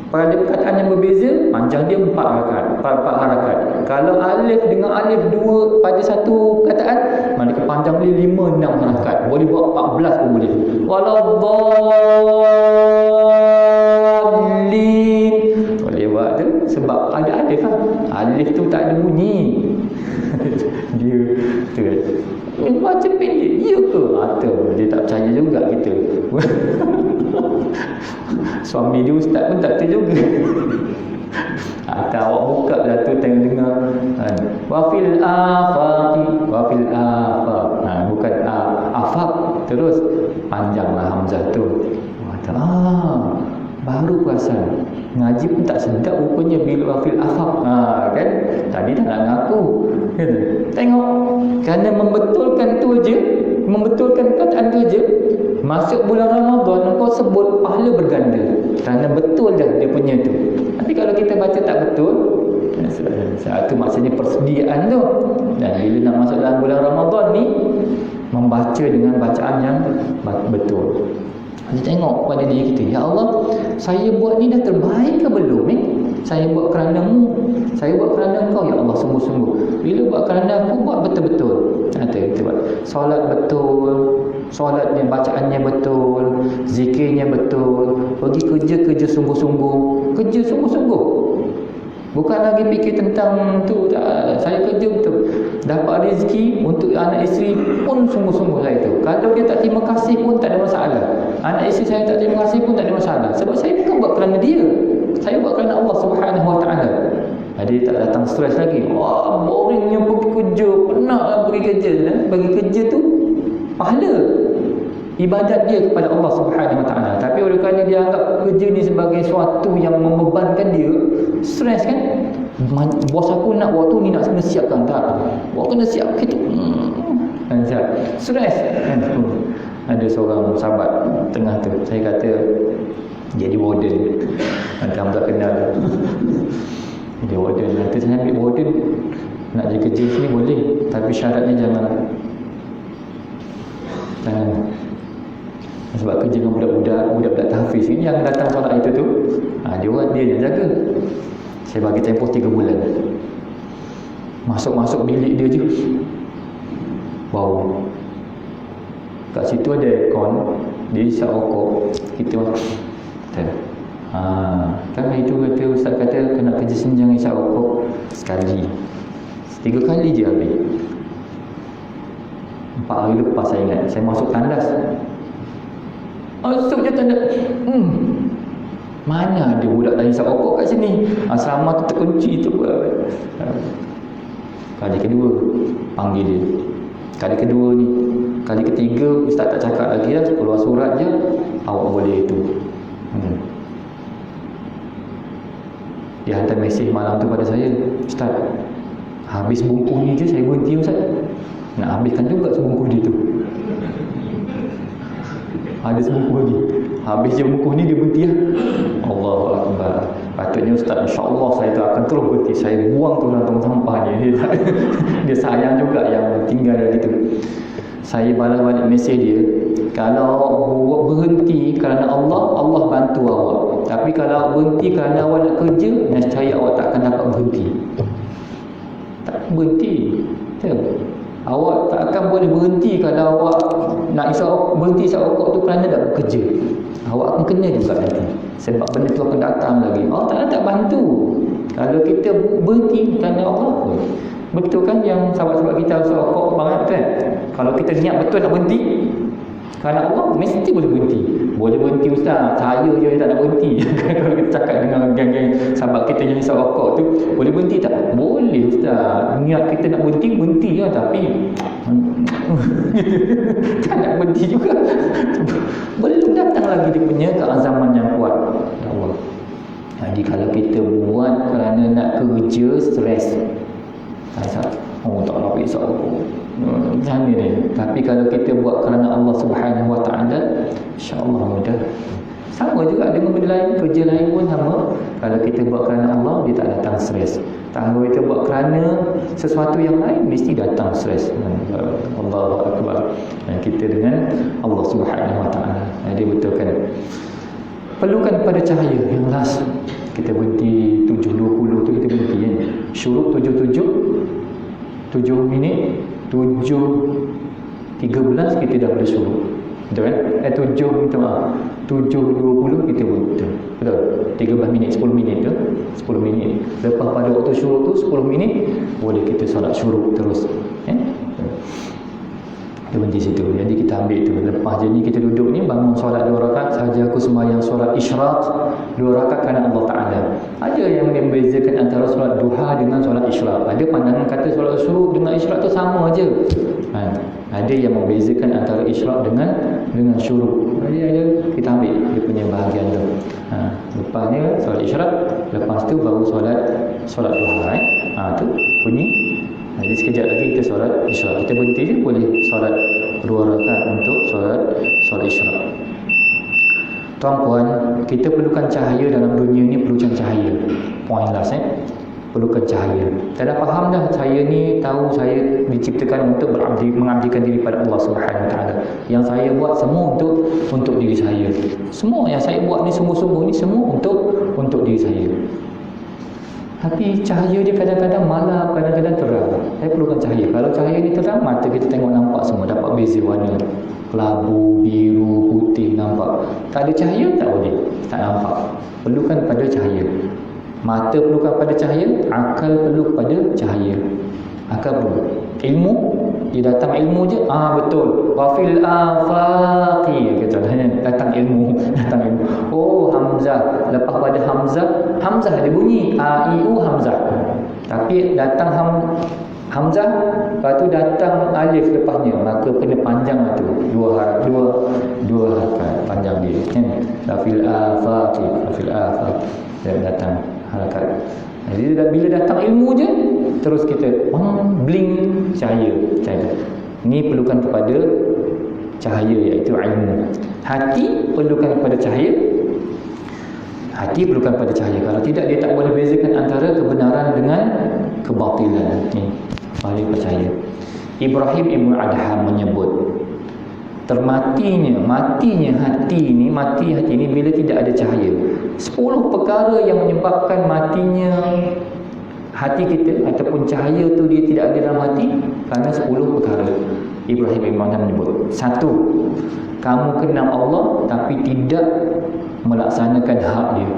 pada perkataan yang berbeza, panjang dia 4 rakaat, 4 harakat. Kalau alif dengan alif 2 pada satu perkataan, maka panjang dia 5-6 harakat. Boleh buat 14 pun boleh. Waladdallin. Boleh buat tu sebab ada alif kan. Alif tu tak ada bunyi. Dia tu kan. Baca pendek, ya ke? Atau dia tak percaya juga kita. Suami dia ustaz pun tak tahu juga. Atau awak buka lah tu tengok dengar wafil afaqi, wafil afaq. Bukan afaq terus panjanglah hamzah tu. Baru perasan ngaji pun tak sedap rupanya bila wafil afaq. Kan tadi dah nak ngaku kan? Tengok, kerana membetulkan tu je, membetulkan perkataan tu je, masuk bulan Ramadan kau sebut pahala berganda kerana betul dah dia punya tu. Tapi kalau kita baca tak betul, itu maksudnya persediaan tu. Dan bila nak masuk dalam bulan Ramadan ni, membaca dengan bacaan yang betul. Kita tengok pada diri kita, ya Allah, saya buat ni dah terbaik ke belum ni? Saya buat kerana-Mu, saya buat kerana Engkau, ya Allah, sungguh-sungguh. Bila buat kerana aku, buat betul-betul. Kita buat solat betul, solatnya, bacaannya betul, zikirnya betul, pergi kerja sungguh-sungguh, kerja sungguh-sungguh. Bukan lagi fikir tentang tu, saya kerja betul, dapat rezeki untuk anak isteri pun sungguh-sungguh saya tu. Kalau dia tak terima kasih pun tak ada masalah. Anak isteri saya tak terima kasih pun tak ada masalah. Sebab saya bukan buat kerana dia, saya buat kerana Allah Subhanahu Wa Taala. Dia tak datang stres lagi. Wah, boringnya pergi kerja, penatlah pergi kerja. Bagi kerja tu pahala ibadat dia kepada Allah Subhanahu Wa Taala. Tapi oleh kerana dia anggap kerja ni sebagai sesuatu yang membebankan dia, stres kan. Bos aku nak waktu ni nak kena siapkan, tak, buat kena siap gitu. Stres kan. Ada seorang sahabat tengah tu, saya kata jadi warden, kamu tak kenal. Jadi warden, nanti saya ambil warden, nak jadi kerja sini boleh, tapi syaratnya jangan sebab kerja dengan budak-budak tahfiz ni yang datang solat itu tu, dia yang jaga. Saya bagi tempoh 3 bulan. Masuk bilik dia je, bau. Kat situ ada aircon, dia isap rokok. Kita kan itu kata ustaz kata kena kerja sini jangan isap rokok sekali. 3 kali je habis. 4 hari lepas saya ingat, saya masuk tandas. Masuk je tandas. Mana ada budak lain isap rokok kat sini. Asrama tu terkunci tu. Kali kedua panggil dia. Kali kedua ni, kali ketiga ustaz tak cakap lagi dah, keluar surat je, awak boleh itu. Dia hantar mesej malam tu pada saya, ustaz, habis bungkus ni je saya berhenti ustaz. Nak habiskan juga sebungkus dia tu. Ada sebungkus lagi. Habis je bungkus ni dia berhenti lah. Allahu Akbar. Patutnya ustaz, insya-Allah saya tu akan terus berhenti. Saya buang tu dalam tong sampah ni. Dia sayang juga yang tinggal dari tu. Saya balas balik mesej dia, kalau awak berhenti kerana Allah, Allah bantu awak. Tapi kalau berhenti kerana awak nak kerja, nescaya awak tak akan dapat berhenti. Tak berhenti. Awak tak akan boleh berhenti kalau awak nak berhenti isap rokok tu kerana nak bekerja. Awak akan kena juga nanti. Sebab benda tu akan datang lagi. Allah tak bantu. Kalau kita berhenti kerana Allah, betul kan yang sahabat-sahabat kita isap rokok banget kan? Kalau kita niat betul nak berhenti kerana Allah, mesti boleh berhenti. Boleh berhenti ustaz, saya je tak nak berhenti. Kalau kita cakap dengan geng-geng sahabat kita yang isap rokok tu, boleh berhenti tak? Boleh ustaz. Niat kita nak berhenti lah, tapi tak nak berhenti juga. Belum datang lagi dia punya keazaman yang kuat. Allah. Jadi kalau kita buat kerana nak kerja, stres. Tak nak pergi isap rokok. Macam ni. Tapi kalau kita buat kerana Allah Subhanahu Wa Taala, insya-Allah mudah. Sama juga dengan benda lain, kerja lain pun sama. Kalau kita buat kerana Allah, dia tak datang stres. Kalau kita buat kerana sesuatu yang lain, mesti datang stres. Allahu Akbar. Kita dengan Allah Subhanahu Wa Taala. Dia betulkan. Perlukan pada cahaya yang last. Kita berhenti 7.20 tu, kita berhenti kan. Syuruk 7 minit, 7.13 kita dah boleh syuruk. Betul kan? 7.20 kita betul. Betul. 13 minit, 10 minit tu. 10 minit. Lepas pada waktu syuruk tu 10 minit boleh kita solat syuruk terus. Kita berhenti situ. Jadi kita ambil tu. Lepas je ni kita duduk ni bangun solat 2 rakaat saja, aku sembahyang solat isyraq 2 rakaat kerana Allah Taala. Ada yang membezakan antara solat duha dengan solat isyraq. Ada pandangan kata solat syuruk dengan isyraq tu sama aja. Ada yang membezakan antara isyraq dengan syuruk. Ada kita ambil dia punya bahagian tu. Lepas ni solat isyraq, lepas tu baru solat duha tu bunyi. Jadi sekejap lagi kita solat isyraq. Kita berhenti je boleh solat 2 rakaat untuk solat isyraq. Tuan-puan, kita perlukan cahaya dalam dunia ni, perlukan cahaya. Point last perlukan cahaya. Tak dah faham dah, saya ni tahu saya diciptakan untuk mengabdikan diri pada Allah Subhanahu Wa Taala. Yang saya buat semua untuk diri saya. Semua yang saya buat ni sungguh-sungguh ni semua untuk diri saya. Tapi cahaya dia kadang-kadang malam, kadang-kadang terang. Saya perlukan cahaya. Kalau cahaya ni terang, mata kita tengok nampak semua, dapat beza warna. Kelabu, biru, putih nampak. Tak ada cahaya, tak boleh. Tak nampak. Perlukan pada cahaya. Mata perlukan pada cahaya, akal perlu pada cahaya. Akal perlu. Ilmu, dia datang ilmu je. Betul. Wafil afaqi kata datang ilmu. Oh, Hamzah. Lepas pada Hamzah ada bunyi a i u Hamzah. Tapi datang Hamzah, lepas tu datang alif lepasnya, maka kena panjang tu. Dua harakat panjang dia. Wafil afaqi, datang harakat. Jadi bila datang ilmu je, terus kita blink cahaya. Ini perlukan kepada cahaya, iaitu ilmu. Hati perlukan kepada cahaya. Kalau tidak, dia tak boleh bezakan antara kebenaran dengan kebatilan. Ni mari percaya. Ibrahim Ibn Adham menyebut matinya hati ni bila tidak ada cahaya. 10 perkara yang menyebabkan matinya hati kita ataupun cahaya tu dia tidak ada dalam hati, kerana 10 perkara. Ibrahim Ibn Adham menyebut. 1, kamu kenal Allah tapi tidak melaksanakan hak dia.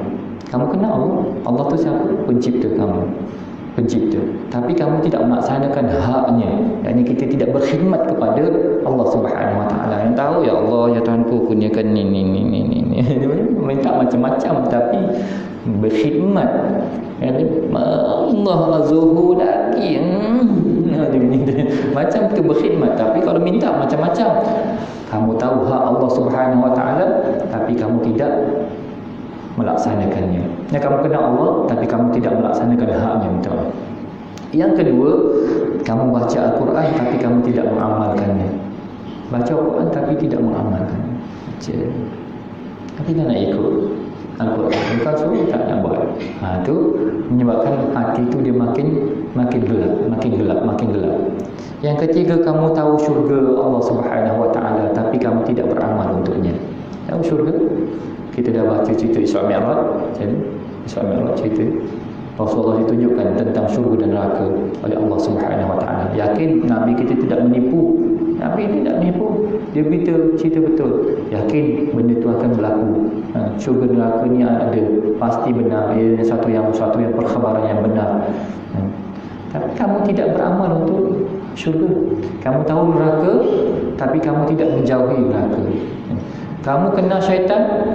Kamu kenal Allah. Allah tu siapa? Pencipta kamu. Tapi kamu tidak melaksanakan haknya. Yakni kita tidak berkhidmat kepada Allah Subhanahu Wa Taala. Yang tahu, ya Allah, ya Tuhanku, kurniakan ni. Minta macam-macam tapi berkhidmat. Allah zuhud lagi. Macam tu berkhidmat, tapi kalau minta macam-macam. Kamu tahu hak Allah Subhanahu Wa Taala tapi kamu tidak melaksanakannya. Kamu kenal Allah tapi kamu tidak melaksanakan haknya. Betul. Yang kedua, kamu baca Al-Quran tapi kamu tidak mengamalkannya. Baca Al-Quran tapi tidak mengamalkannya. Tapi tak nak ikut Al-Quran, bukan suruh tak nak buat. Itu menyebabkan hati itu dia makin gelap. Yang ketiga, kamu tahu syurga Allah Subhanahu Wa Taala tapi kamu tidak beramal untuknya. Tahu syurga? Kita dah baca cerita Isra Mi'raj. Isra Mi'raj cerita Rasulullah ditunjukkan tentang syurga dan neraka oleh Allah Subhanahu Wa Taala. Yakin Nabi kita tidak menipu. Nabi tidak menipu. Dia beritahu cerita betul. Yakin benda itu akan berlaku. Syurga neraka ni ada, pasti benar. Ia satu yang perkhabaran yang benar. Tapi kamu tidak beramal untuk syurga. Kamu tahu neraka tapi kamu tidak menjauhi neraka. Kamu kenal syaitan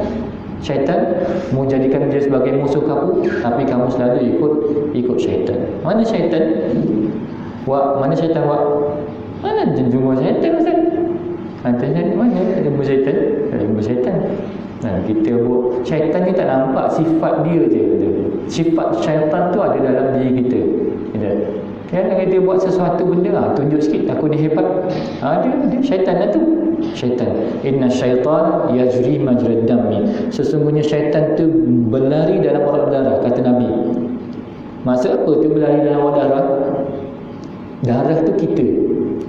mau jadikan dia sebagai musuh kamu, tapi kamu selalu ikut syaitan. Mana syaitan? Mana syaitan? Mana jumpa syaitan, Ustaz? Mana jumpa syaitan? Jumpa syaitan. Kita buat syaitan ni tak nampak, sifat dia je. Sifat syaitan tu ada dalam diri kita. Kan dia buat sesuatu benda, tunjuk sikit aku ni hebat. Dia syaitan lah tu. Syaitan. Inna syaitan yajri majrad dammi. Sesungguhnya syaitan tu berlari dalam urat darah, kata Nabi. Maksud apa tu berlari dalam urat darah? Darah tu kita.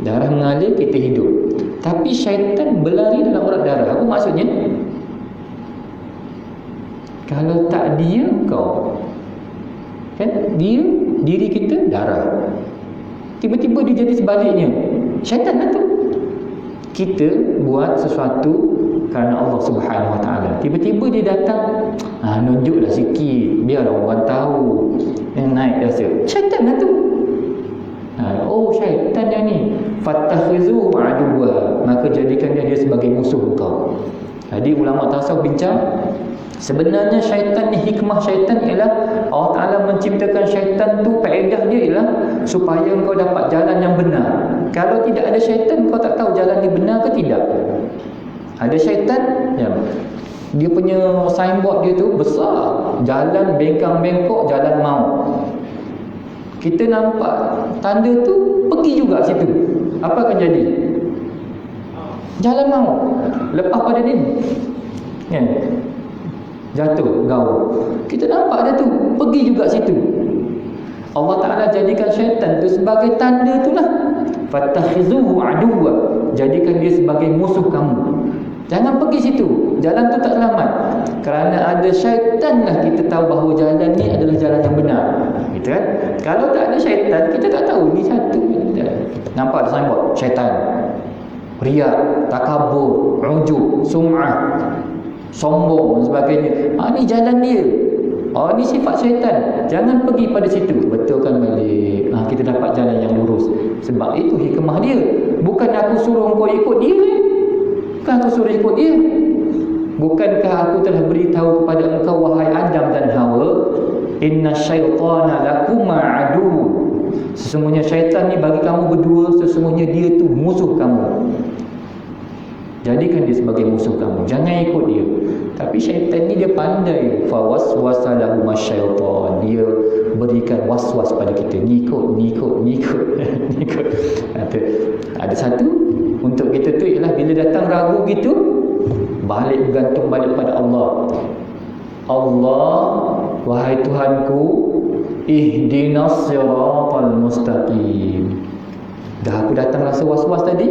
Darah mengalir, kita hidup. Tapi syaitan berlari dalam urat darah. Apa maksudnya? Kalau tak dia kau, kan dia, diri kita darah, tiba-tiba dia jadi sebaliknya, syaitan lah tu. Kita buat sesuatu kerana Allah Subhanahu Wa Taala, tiba-tiba dia datang, nunjuklah sikit biarlah orang tahu, naik rasa, syaitan lah tu. Oh, syaitan yang ni, fattakhizu aduwa, maka jadikan dia sebagai musuh kau. Jadi ulama tasawuf bincang, sebenarnya syaitan ni, hikmah syaitan ialah Allah Ta'ala menciptakan syaitan tu, faedah dia ialah supaya kau dapat jalan yang benar. Kalau tidak ada syaitan, kau tak tahu jalan ni benar ke tidak. Ada syaitan, ya, dia punya signboard dia tu besar, jalan bengkang-bengkok, jalan maut. Kita nampak tanda tu, pergi juga situ, apa akan jadi? Jalan maut. Lepas pada ni, ya, jatuh gaul. Kita nampak dia tu, pergi juga situ. Allah Ta'ala jadikan syaitan tu sebagai tanda tu lah. Fattakhizuhu aduwa, jadikan dia sebagai musuh kamu. Jangan pergi situ, jalan tu tak selamat. Kerana ada syaitan lah kita tahu bahawa jalan ni adalah jalan yang benar, gitu kan? Kalau tak ada syaitan, kita tak tahu ni satu. Nampak ada signboard syaitan, riak, takabur, ujub, sum'ah, sombong dan sebagainya. Ni jalan dia. Ni sifat syaitan. Jangan pergi pada situ. Betulkan balik. Kita dapat jalan yang lurus. Sebab itu hikmah dia. Bukan aku suruh kau ikut dia. Bukan aku suruh ikut dia. Bukankah aku telah beritahu kepada engkau, wahai Adam dan Hawa, inna syaitana lakuma adu. Sesungguhnya syaitan ni bagi kamu berdua, sesungguhnya dia tu musuh kamu. Jadikan dia sebagai musuh kamu. Jangan ikut dia. Tapi syaitan ni dia pandai. Fawaswasa lahum asyaitan. Dia berikan waswas pada kita. Ngikut. Ada satu untuk kita tu ialah bila datang ragu gitu, balik bergantung balik pada Allah. Allah, wahai Tuhanku, ihdinas siratal mustaqim. Dah aku datang rasa was-was tadi.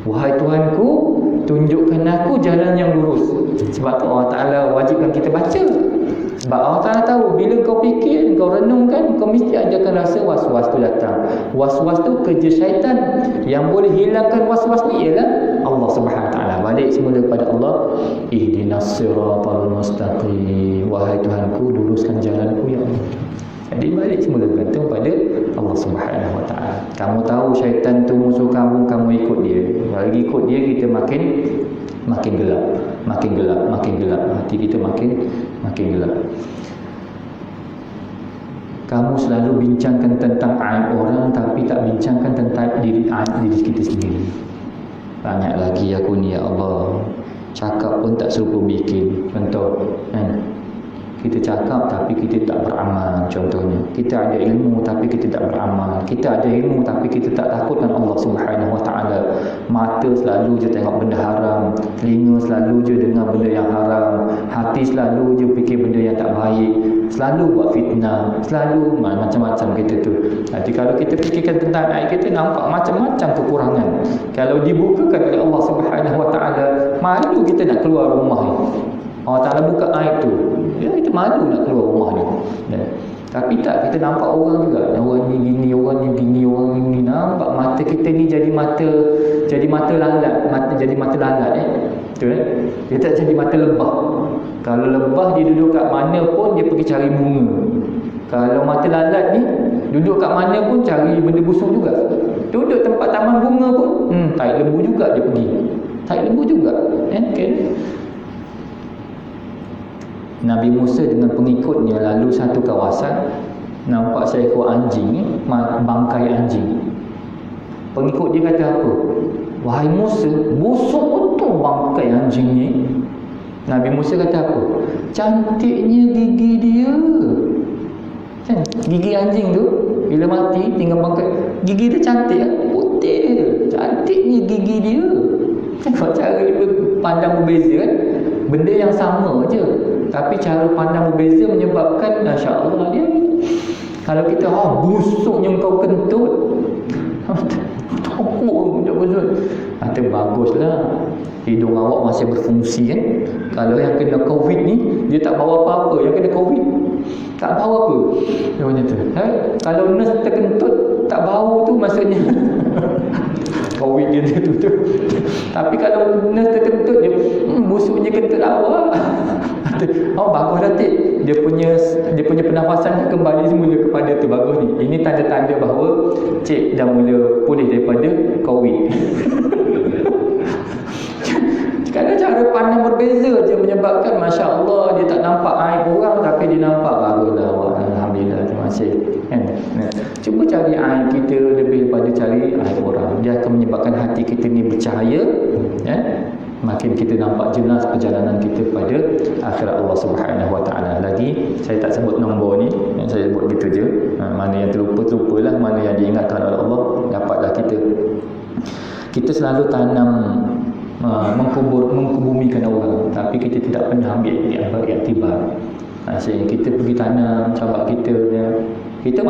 Wahai Tuhanku, tunjukkan aku jalan yang lurus. Sebab tu Allah Ta'ala wajibkan kita baca. Sebab Allah Ta'ala tahu bila kau fikir, kau renungkan, kau mesti adakan rasa was-was tu datang. Was-was tu kerja syaitan. Yang boleh hilangkan was-was ni ialah Allah Subhanahu Ta'ala. Balik semula kepada Allah. Ihdinas siratal mustaqim. Wahai Tuhanku, luruskan jalanku ya Allah. Jadi balik semula bergantung pada Allah Subhanahu Wa Ta'ala. Kamu tahu syaitan tu musuh kamu, kamu ikut dia. Kalau ikut dia, kita makin gelap. Hati kita makin gelap. Kamu selalu bincangkan tentang aib orang, tapi tak bincangkan tentang diri kita sendiri. Banyak lagi aku ni ya Allah. Cakap pun tak serupa bikin. Contoh, kan? Kita cakap tapi kita tak beramal. Contohnya, kita ada ilmu tapi kita tak beramal. Kita ada ilmu tapi kita tak takutkan Allah Subhanahu Wa Ta'ala. Mata selalu je tengok benda haram, telinga selalu je dengar benda yang haram, hati selalu je fikir benda yang tak baik, selalu buat fitnah, selalu macam-macam kita tu. Jadi kalau kita fikirkan tentang aib kita, nampak macam-macam kekurangan. Kalau dibukakan oleh Allah Subhanahu Wa Ta'ala, malu kita nak keluar rumah ni. Allah Ta'ala buka aib tu, ya, kita malu nak keluar rumah ni. Tapi tak, kita nampak orang juga, orang ni gini, orang ni gini, orang ni nampak mata kita ni jadi mata lalat, jadi mata lalat betul kan? Dia tak jadi mata lebah. Kalau lebah dia duduk kat mana pun dia pergi cari bunga. Kalau mata lalat ni duduk kat mana pun cari benda busuk juga. Duduk tempat taman bunga pun tai lembu juga dia pergi. Tai lembu juga, kan? Nabi Musa dengan pengikutnya lalu satu kawasan, nampak seekor anjing, bangkai anjing. Pengikut dia kata apa? Wahai Musa, busuk betul bangkai anjing ni. Nabi Musa kata apa? Cantiknya gigi dia. Kan? Gigi anjing tu Bila mati tinggal bangkai. Gigi dia cantik kan? Putih dia. Cantiknya gigi dia. Tengok cara dia pandang berbeza kan? Benda yang sama je, tapi cara pandang berbeza menyebabkan Masya Allah dia. Kalau kita busuknya kau kentut, takut tak betul. Kata baguslah hidung awak masih berfungsi kan. Kalau yang kena COVID ni dia tak bawa apa-apa, yang kena COVID tak bawa apa. Dia macam tu. Kalau nurse terkentut tak bau tu maksudnya COVID dia tu. Tapi kalau nurse terkentut dia busuknya kentut awak. Bagus dah Tik. Dia punya pernafasan kembali semula kepada tu. Bagus ni. Ini tanda-tanda bahawa cik dah mula pulih daripada COVID. Kadang cara pandang berbeza je menyebabkan Masya Allah dia tak nampak aib orang, tapi dia nampak baguslah awak. Alhamdulillah, terima kasih kan? Cuba cari aib kita lebih daripada cari aib orang. Dia akan menyebabkan hati kita ni bercahaya ya? Makin kita nampak jelas perjalanan kita pada akhirat Allah Subhanahu Wa Taala. Lagi saya tak sebut nombor ni, saya sebut gitu je. Mana yang terlupa-lupalah, mana yang diingatkan oleh Allah dapatlah kita selalu tanam mengkubumikan orang, tapi kita tidak pernah ambil iktibar. Sehingga kita pergi tanam cabat kita ya. Kita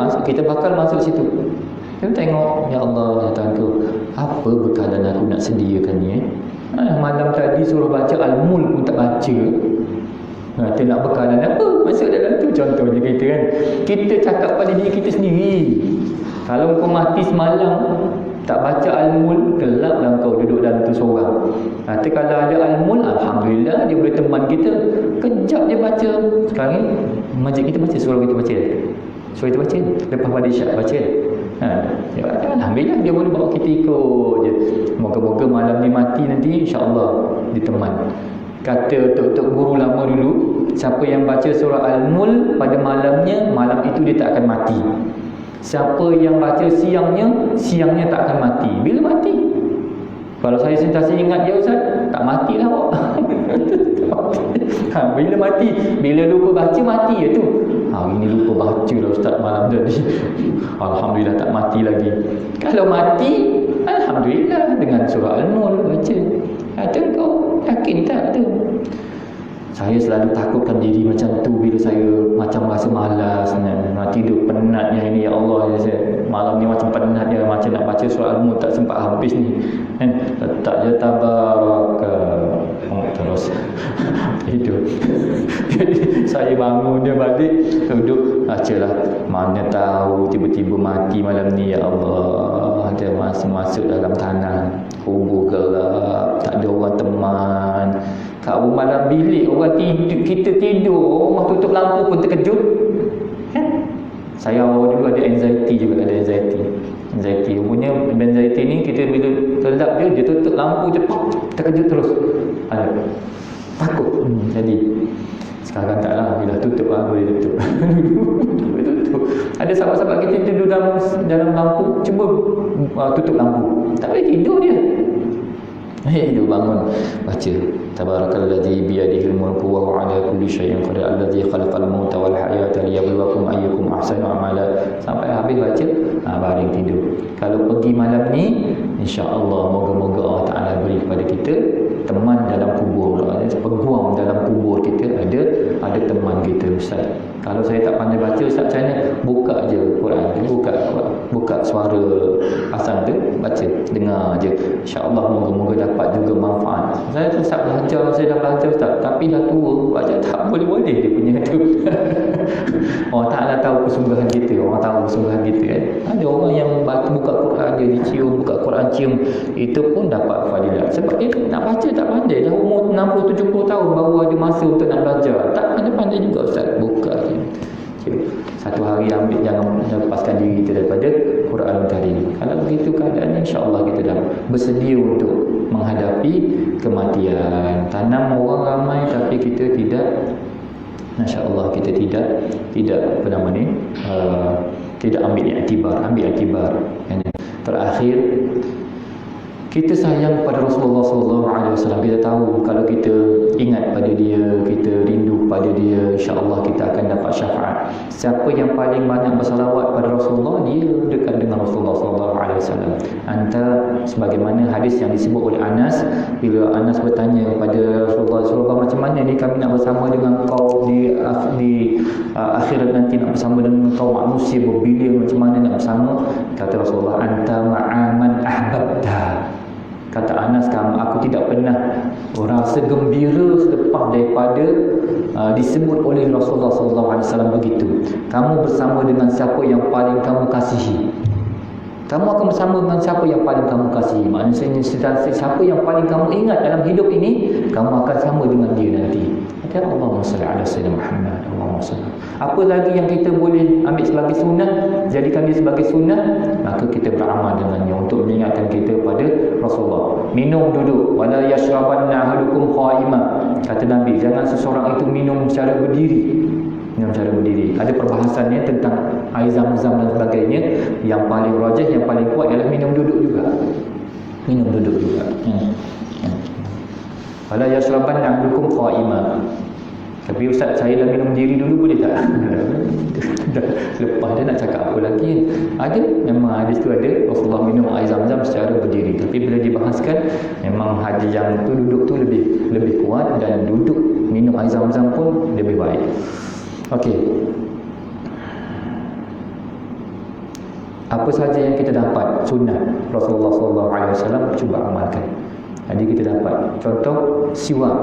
bakal masuk situ. Kita tengok, ya Allah, ya Tuhanku, apa bekalan aku nak sediakan ni malam tadi suruh baca Al-Mulk pun tak baca. Kita nak bekalan apa masuk dalam tu. Contohnya kita kan, kita cakap pada diri kita sendiri, kalau kau mati semalam tak baca Al-Mulk, gelaplah kau duduk dalam tu seorang. Nanti kalau ada Al-Mulk, Alhamdulillah dia boleh teman kita. Kejap dia baca. Sekarang ni masjid kita baca, suruh kita baca. Suruh kita baca lepas pada isyak baca. Alhamdulillah dia boleh bawa kita ikut je. Moga-moga malam ni mati nanti insya-Allah diteman. Kata tok-tok guru lama dulu, siapa yang baca surah Al-Mulk pada malamnya, malam itu dia tak akan mati. Siapa yang baca siangnya tak akan mati. Bila mati? Kalau saya sentiasa ingat dia Ustaz, tak matilah awak. Bila mati? Bila lupa baca mati je tu. Hari ni lupa baca lah Ustaz malam tadi. Alhamdulillah tak mati lagi. Kalau mati, Alhamdulillah dengan surah Al-Mulk baca. Kata kau yakin tak tu? Saya selalu takutkan diri macam tu bila saya macam rasa malas nak tidur, penatnya ini ya Allah ya, malam ni macam penat dia, macam nak baca surah Al-Mulk tak sempat habis ni kan, letak je tabaraka terus tidur. Jadi saya bangun dia balik duduk bacalah, mana tahu tiba-tiba mati malam ni ya Allah, dia masuk dalam tanah kubur gelap, tak ada orang teman. Kalau malam bilik orang tidur, kita tidur, orang tutup lampu pun terkejut kan? Saya awal dulu ada anxiety juga, ada anxiety. Umumnya anxiety ni kita bila terlap dia tutup lampu je, terkejut terus. Ada takut. Jadi sekarang taklah, bila tutup boleh tutup. Boleh tutup. Ada sahabat-sahabat kita tidur dalam lampu, cuba tutup lampu, tak boleh tidur dia. Dia bangun baca tabarakalladzi biyadihil mulku wa huwa ala kulli syai'in qadir alladzi khalaqal mauta wal hayata liyabluwakum ayyukum ahsanu amala, sampai habis baca baring tidur. Kalau pergi malam ni insya-Allah moga-moga Allah Taala beri kepada kita teman dalam kubur, peguam dalam kubur kita, ada teman kita. Ustaz, kalau saya tak pandai baca Ustaz, macam mana? Buka je Quran, buka suara azan tu, baca, dengar je. InsyaAllah moga-moga dapat juga manfaat. Saya tak belajar, saya dah belajar Ustaz, tapi dah tua, baca tak boleh-boleh dia punya tu. Allah Ta'ala tahu kesungguhan kita, orang tahu kesungguhan kita kan. Ada orang yang buka Quran dia dicium, buka Quran cium, itu pun dapat fadilat. Sebab dia nak baca tak pandai, dah umur 60-70 tahun baru ada masa untuk nak belajar. Tak pandai-pandai juga Ustaz, buka je. Satu hari ambil, jangan lepaskan diri kita daripada Quran tadi. Kalau begitu keadaan, insya-Allah kita dah bersedia untuk menghadapi kematian. Tanam orang ramai tapi kita tidak, masya-Allah kita tidak apa nama ni, tidak ambil iktibar. Terakhir Kita sayang pada Rasulullah SAW. Kita tahu kalau kita ingat pada dia, kita rindu pada dia, insya-Allah kita akan dapat syafaat. Siapa yang paling banyak bersalawat pada Rasulullah, dia dekat dengan Rasulullah SAW. Antara sebagaimana hadis yang disebut oleh Anas, bila Anas bertanya kepada Rasulullah, macam mana ni kami nak bersama dengan kau di akhirat nanti, nak bersama dengan kau manusia berbilion, macam mana nak bersama? Kata Rasulullah, anta ma'aman ahbabta. Kata Anas, aku tidak pernah rasa gembira selepas daripada disebut oleh Rasulullah SAW begitu. Kamu bersama dengan siapa yang paling kamu kasihi. Kamu akan bersama dengan siapa yang paling kamu kasihi. Maksudnya siapa yang paling kamu ingat dalam hidup ini, kamu akan sama dengan dia nanti. Kata Allahumma salli ala sayyidina Muhammad. Allahumma salli. Apa lagi yang kita boleh ambil sebagai sunnah, jadikan dia sebagai sunnah, maka kita beramal dengannya untuk mengingatkan kita pada Rasulullah. Minum duduk, wala yashrabanna ahadukum qa'ima. Kata Nabi, jangan seseorang itu minum secara berdiri. Minum secara berdiri. Ada perbahasannya tentang air zam-zam dan sebagainya. Yang paling rajih, yang paling kuat ialah minum duduk juga. Minum duduk juga. Wala yashrabanna ahadukum qa'ima. Tapi Ustaz, saya dah minum diri dulu, boleh tak? Lepas dia nak cakap apa lagi? Ada, memang hadis tu ada, Rasulullah minum air zam-zam secara berdiri. Tapi bila dibahaskan, memang hadis yang tu duduk tu lebih kuat, dan duduk minum air zam-zam pun lebih baik. Okey. Apa saja yang kita dapat sunnah Rasulullah SAW, cuba amalkan. Jadi kita dapat contoh siwak.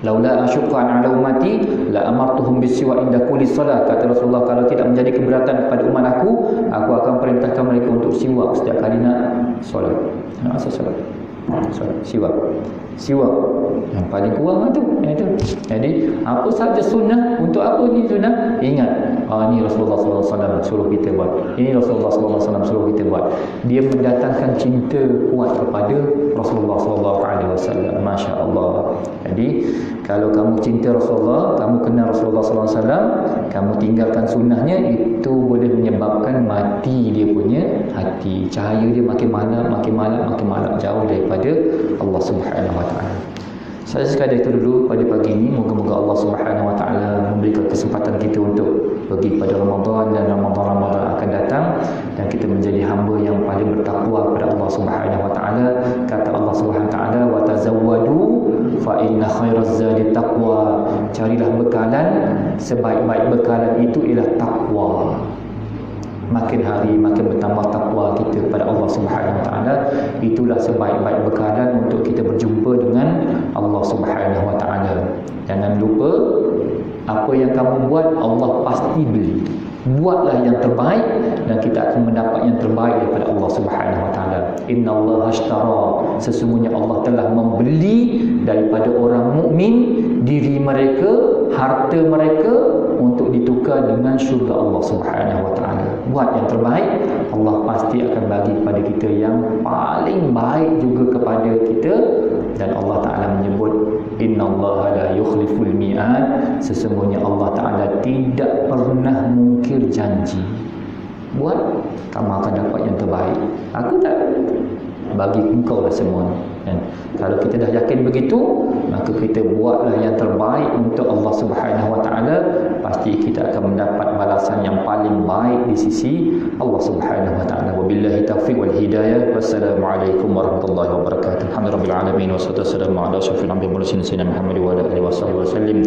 Laula asyqa ala ummati la amartuhum bisiwak inda kulli salat. Kata Rasulullah, kalau tidak menjadi keberatan kepada umat aku akan perintahkan mereka untuk siwak setiap kali nak solat. Nak asal solat. Siwak yang paling kurang tu. Jadi apa saja sunnah, untuk apa ni sunnah? Ingat, ni Rasulullah SAW suruh kita buat, ini Rasulullah SAW suruh kita buat. Dia mendatangkan cinta kuat kepada Rasulullah SAW. Masya Allah. Jadi kalau kamu cinta Rasulullah, kamu kenal Rasulullah SAW, kamu tinggalkan sunnahnya, itu boleh menyebabkan mati dia punya hati. Cahaya dia makin malam jauh daripada Allah Subhanahu Wa Taala. Saya sekadar itu dulu pada pagi ini. Moga-moga Allah Subhanahu Wa Taala memberikan kesempatan kita untuk pergi pada Ramadan, dan Ramadan akan datang, dan kita menjadi hamba yang paling bertakwa kepada Allah Subhanahu Wa Taala. Kata Allah Subhanahu Wa Taala, wa tazawwadu fa inna khairaz zadi taqwa. Carilah bekalan, sebaik-baik bekalan itu ialah takwa. Makin hari makin bertambah takwa kita kepada Allah Subhanahu Wa Taala. Itulah sebaik-baik bekalan untuk kita berjumpa dengan Allah Subhanahu Wa Taala. Jangan lupa, apa yang kamu buat Allah pasti beli. Buatlah yang terbaik, dan kita akan mendapat yang terbaik daripada Allah Subhanahu Wa Taala. Innallaha ashtara, sesungguhnya Allah telah membeli daripada orang mukmin diri mereka, harta mereka, untuk ditukar dengan syurga Allah Subhanahu Wa Taala. Buat yang terbaik, Allah pasti akan bagi kepada kita yang paling baik juga kepada kita. Dan Allah Ta'ala menyebut, innallaha la yukhliful mi'ad, sesungguhnya Allah Ta'ala tidak pernah mungkir janji. Buat, kamu akan dapat yang terbaik. Aku tak bagi engkau lah semua. Dan kalau kita dah yakin begitu, maka kita buatlah yang terbaik untuk Allah Subhanahu Wa Taala. Pasti kita akan mendapat balasan yang paling baik di sisi Allah Subhanahu Wa Taala. Wabillahi taufiq wal hidayah. Wassalamualaikum warahmatullahi wabarakatuh. Alhamdulillahirabbil alamin, wassalatu wassalamu ala asyrafil anbiya'i wal mursalin sayyidina Muhammad wa ala alihi wasallam.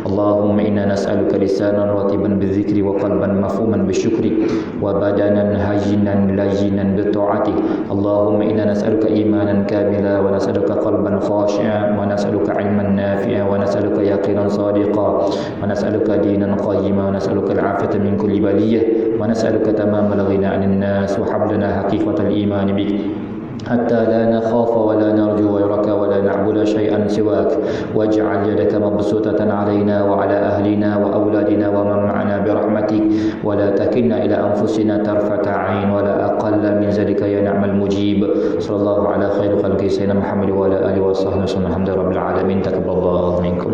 Allahumma inna nas'aluka lisanan ratiban bidzikri wa qalban mafhuman bisyukri wa badanan hayyinan layyinan bi ta'atik. Allahumma inna nas'aluka imanan kamila wa nas'aluka qalban khashi'an wa nas'aluka 'ilman nafi'an wa nas'aluka yaqinan sadiqan wa nas'aluka dinan qayyiman wa nas'aluka al-'afiyata min kulli baliyah wa nas'aluka tamamal ghina 'anil nas wa hab lana haqiqatal iman bik حتى لا نخاف ولا نرجو غيرك ولا نعبد شيئا سواك واجعل يدك مبسوطة علينا وعلى أهلنا وأولادنا ومن معنا برحمتك ولا تكلنا إلى أنفسنا طرفة عين ولا أقل من ذلك يا نعم المجيب. صلى الله على خير خلق سيدنا محمد وعلى آله وصحبه وسلم. الحمد لله رب العالمين. تقبل الله منكم.